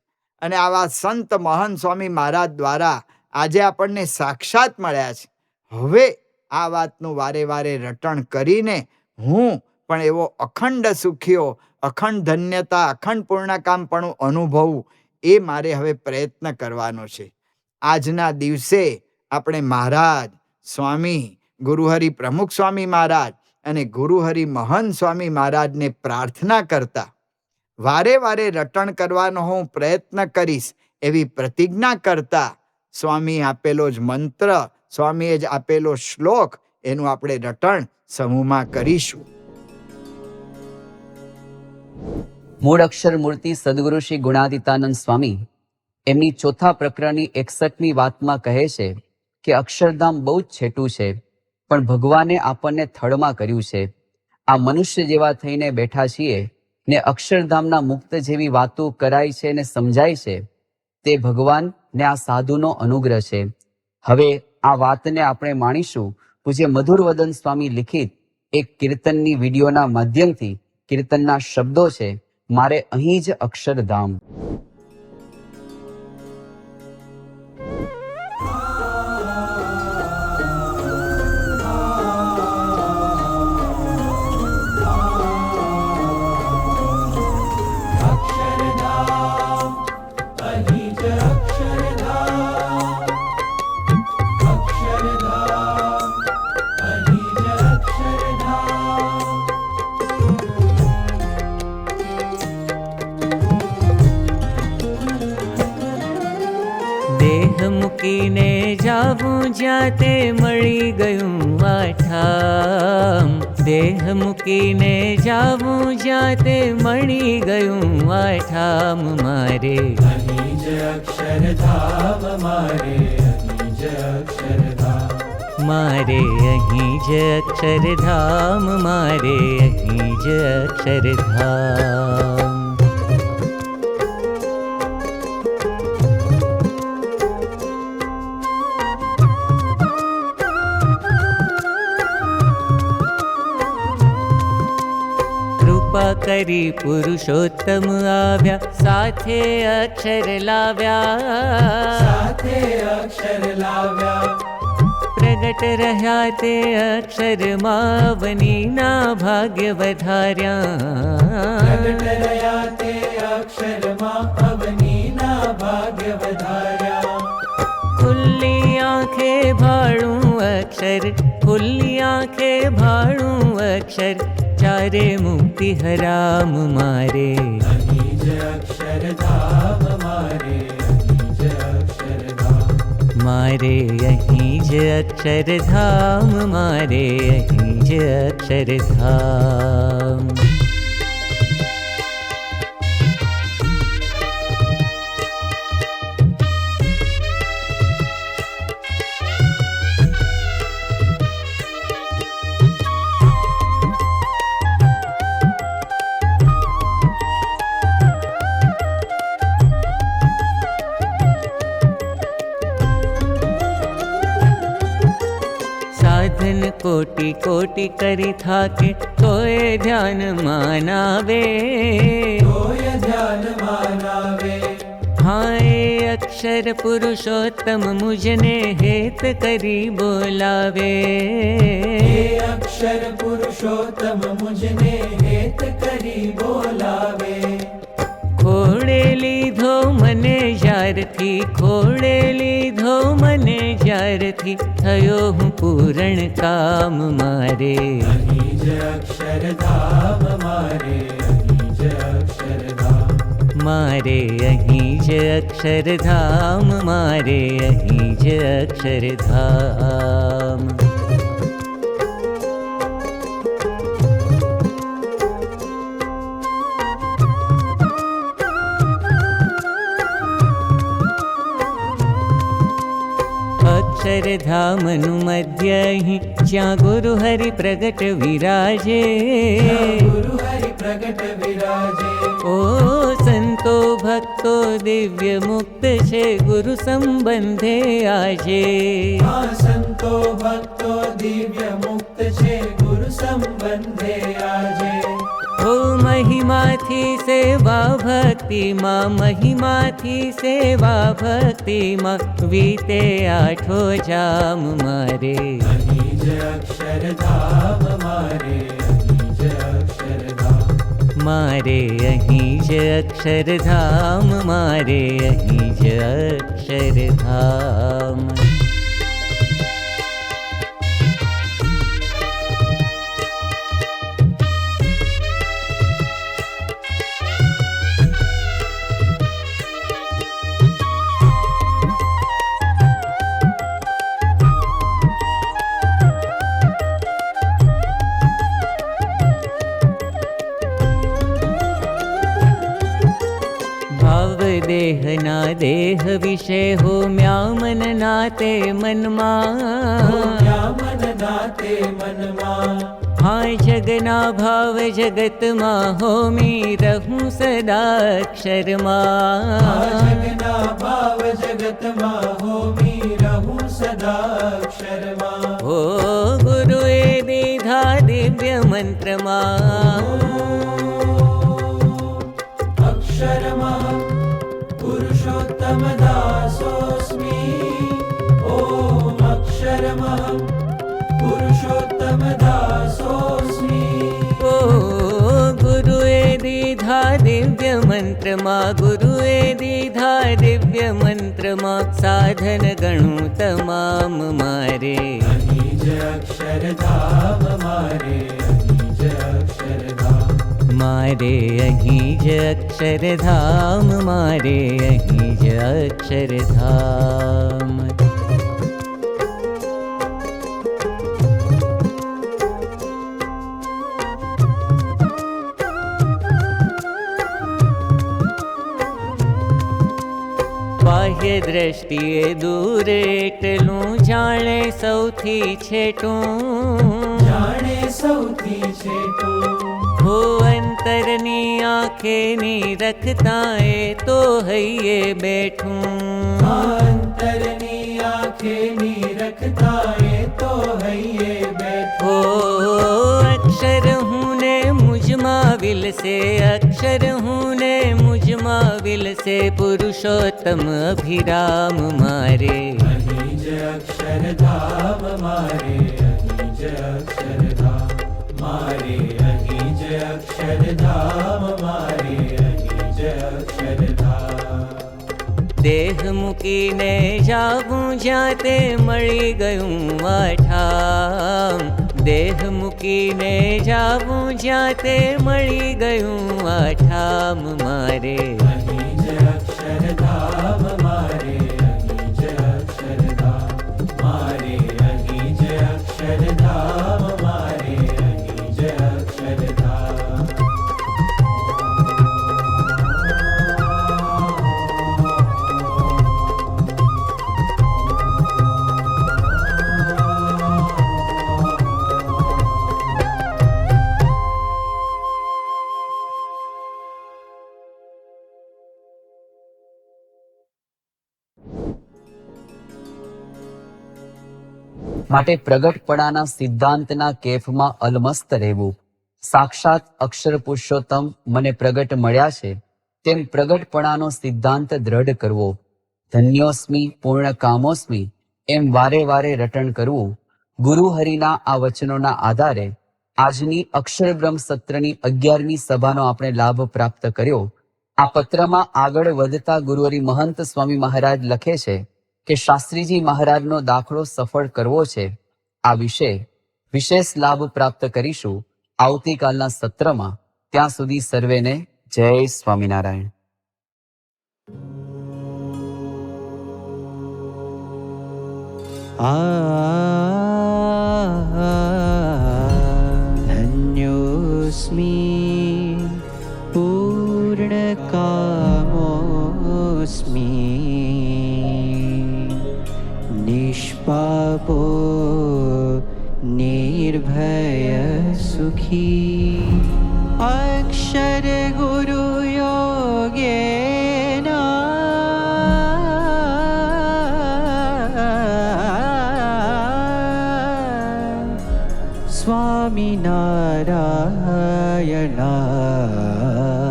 અને આવા સંત મહંત સ્વામી મહારાજ દ્વારા આજે આપણને સાક્ષાત મળ્યા છે. હવે આ વાતનું વારે વારે રટણ કરીને હું પણ એવો અખંડ સુખીઓ, અખંડ ધન્યતા, અખંડ પૂર્ણકામપણું અનુભવું, એ મારે હવે પ્રયત્ન કરવાનો છે. આજના દિવસે આપણે મહારાજ સ્વામી ગુરુહરિ પ્રમુખ સ્વામી મહારાજ અને ગુરુહરિ મહંત સ્વામી મહારાજને પ્રાર્થના કરતા વારે વારે રટણ કરવાનો હું પ્રયત્ન કરીશ એવી પ્રતિજ્ઞા કરતા સ્વામી આપેલો જ મંત્ર, સ્વામીએ જ આપેલો શ્લોક, એનું આપણે રટણ સમૂહમાં કરીશું. મૂળ અક્ષર મૂર્તિ સદગુરુ શ્રી ગુણાતીતાનંદ સ્વામી એમની ચોથા પ્રકરણની 61મી વાતમાં કહે છે કે અક્ષરધામ બહુ જ છેટું છે, પણ ભગવાને આપણને થડમાં કર્યું છે. આ મનુષ્ય જેવા થઈને બેઠા છીએ ને અક્ષરધામના મુક્ત જેવી વાતો કરાય છે ને સમજાય છે, તે ભગવાન ને આ સાધુનો અનુગ્રહ છે. હવે આ વાતને આપણે માણીશું પૂજ્ય મધુરવદન સ્વામી લિખિત એક કીર્તનની વિડીયોના માધ્યમથી. કીર્તનના શબ્દો છે, મારે અહીં જ અક્ષરધામ. મૂકીને જાવું જ્યાં તે મળી ગયું આઠામ. દેહ મૂકીને જાવું જ્યાં તે મળી ગયું આઠામ. મારે અહીં જ અક્ષરધામ, મારે અહીં જ અક્ષરધામ, મારે અહીં જ અક્ષરધામ, મારે અહીં જ અક્ષરધામ. કરી પુરુષોત્તમ આવ્યા, સાથે અક્ષર લાવ્યા, સાથે અક્ષર લાવ્યા. પ્રગટ રહ્યા તે અક્ષરમાં અવનીના ભાગ્ય વધાર્યા, પ્રગટ રહ્યા તે અક્ષરમાં અવનીના ભાગ્ય વધાર્યા. ખુલ્લી આંખે ભાળું અક્ષર, ખુલ્લી આંખે ભાળું અક્ષર, ચારે મુક્તિ હરામ. મારે અહીં જ અક્ષરધામ, મારે અહીં જ અક્ષરધામ, મારે અહીં જ અક્ષરધામ, મારે અહીં જ અક્ષરધામ. કોટી કોટી કરી થાકે તોય ધ્યાન માનાવે, તોય ધ્યાન માનાવે. હા એ અક્ષર પુરુષોત્તમ મુજને હેત કરી બોલાવે, એ અક્ષર પુરુષોત્તમ મુજને હેત કરી બોલાવે. ખોડે લીધો મને જ્યારથી, ખોડે લીધો મને જ્યારથી, થયો હું પૂરણ કામ. મારે અહીં જ અક્ષરધામ, મારે અહીં જ અક્ષરધામ, मारे અહીં જ અક્ષરધામ, મારે અહીં જ અક્ષરધામ. અક્ષરધામનું મધ્ય અહીં જ્યાં ગુરુ હરિ પ્રગટ વિરાજે, ઓ સંતો ભક્તો દિવ્ય મુક્ત છે ગુરુ સંબંધે આજે. સંતો ભક્તો દિવ્ય મુક્ત છે ગુરુ સંબંધે આજે. ઓ મહિમાથી સેવા ભક્તિમાં, મહિમાથી સેવા ભક્તિમાં વીતે આઠો જામ મારે. અહીં જ અક્ષરધામ મારે, અહીં જ અક્ષરધામ. મારે અહીં જ અક્ષરધામ, મારે અહીં જ અક્ષરધામ. દેહના દેહ વિશે હો મ્યા મન નાતે મનમાં, મન નાતે મનમાં. હા જગના ભાવ જગતમાં હોમી રહું સદા અક્ષરમાં. જગના ભાવ જગતમાં હોમી રહું સદા અક્ષરમાં. ઓ ગુરુએ દીધા દિવ્ય મંત્રમાં, અક્ષરમાં પુરુષોત્તમ દાસોસ્મી. ઓમ અક્ષરમઃ પુરુષોત્તમ દાસોસ્મી. ઓ ગુરુએ દીધા દિવ્ય મંત્રમાં, ગુરુએ દીધા દિવ્ય મંત્રમાં સાધન ગણું તમામ મારે. અહીં જ અક્ષરધામ મારે, અહીં જ અક્ષરધામ. મારે અહીં જ અક્ષરધામ, મારે અહીં જ અક્ષરધામ. બાહ્ય દ્રષ્ટિએ દૂર એટલું જાણે સૌથી છેટું, જાણે સૌથી છેટું. હો અંતરની આંખેની રખતા એ તો હૈયે બેઠું. અંતરની આંખેની રખતા એ તો હૈયે બેઠો. હો અક્ષર હું ને મુજમાં વિલસે, અક્ષર હું ને મુજમાં વિલસે પુરુષોત્તમ અભિરામ મારે. અહીં જ અક્ષરધામ મારે, અહીં જ અક્ષરધામ મારે. અહીં જ અક્ષરધામ મારે, અહીં જ અક્ષરધામ. દેહ મૂકીને જાવું જ્યાં તે મળી ગયું આઠામ. દેહ મૂકીને જાવું જ્યાં તે મળી ગયું આઠામ મારે. અહીં જ અક્ષરધામ મારે, અહીં જ અક્ષરધામ મારે. અહીં જ અક્ષરધામ મારે, અહીં જ અક્ષરધામ. માટે પ્રગટપણાના સિદ્ધાંતના કેફમાં અલમસ્ત રહેવું. સાક્ષાત અક્ષર પુરુષોત્તમ મને પ્રગટ મળ્યા છે તેમ પ્રગટપણાનો સિદ્ધાંત દ્રઢ કરવો. ધન્યોસ્મી પૂર્ણ કામોસ્મી એમ વારે વારે રટણ કરવું. ગુરુ હરિના આ વચનોના આધારે આજની અક્ષર બ્રહ્મ સત્રની 11મી સભાનો આપણે લાભ પ્રાપ્ત કર્યો. આ પત્રમાં આગળ વધતા ગુરુહરિ મહંત સ્વામી મહારાજ લખે છે કે શાસ્ત્રીજી મહારાજનો દાખલો સફળ કરવો છે. આ વિશે વિશેષ લાભ પ્રાપ્ત કરીશું આવતીકાલના સત્રમાં. ત્યાં સુધી સર્વેને જય સ્વામિનારાયણ. धन्योऽस्मि पूर्णकामोऽस्मि निष्पापो निर्भयसुखी अक्षरगुरुयोगेन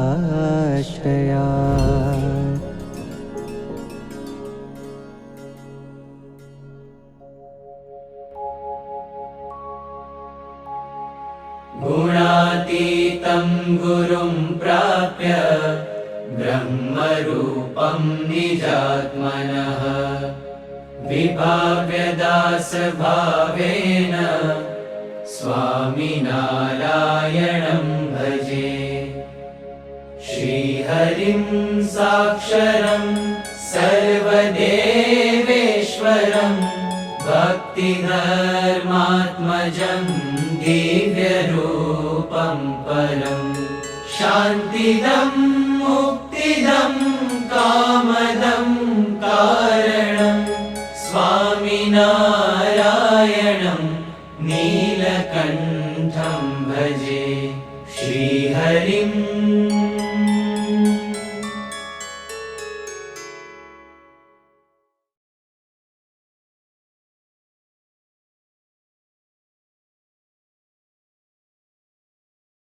स्वामिनारायणाश्रया गुणातीतं गुरुं प्राप्य ब्रह्मरूपं निजात्मनः विभाव्यदासभावेन स्वामिनारायणं भजे। श्रीहरिं साक्षरं सर्वदेवेश्वरं भक्तिधर्मात्मजं दिव्यरूपं परं शान्तिदं मुक्तिदं कामदं कारणं स्वामिनारायणं नीलकण्ठं भजे। श्रीहरिं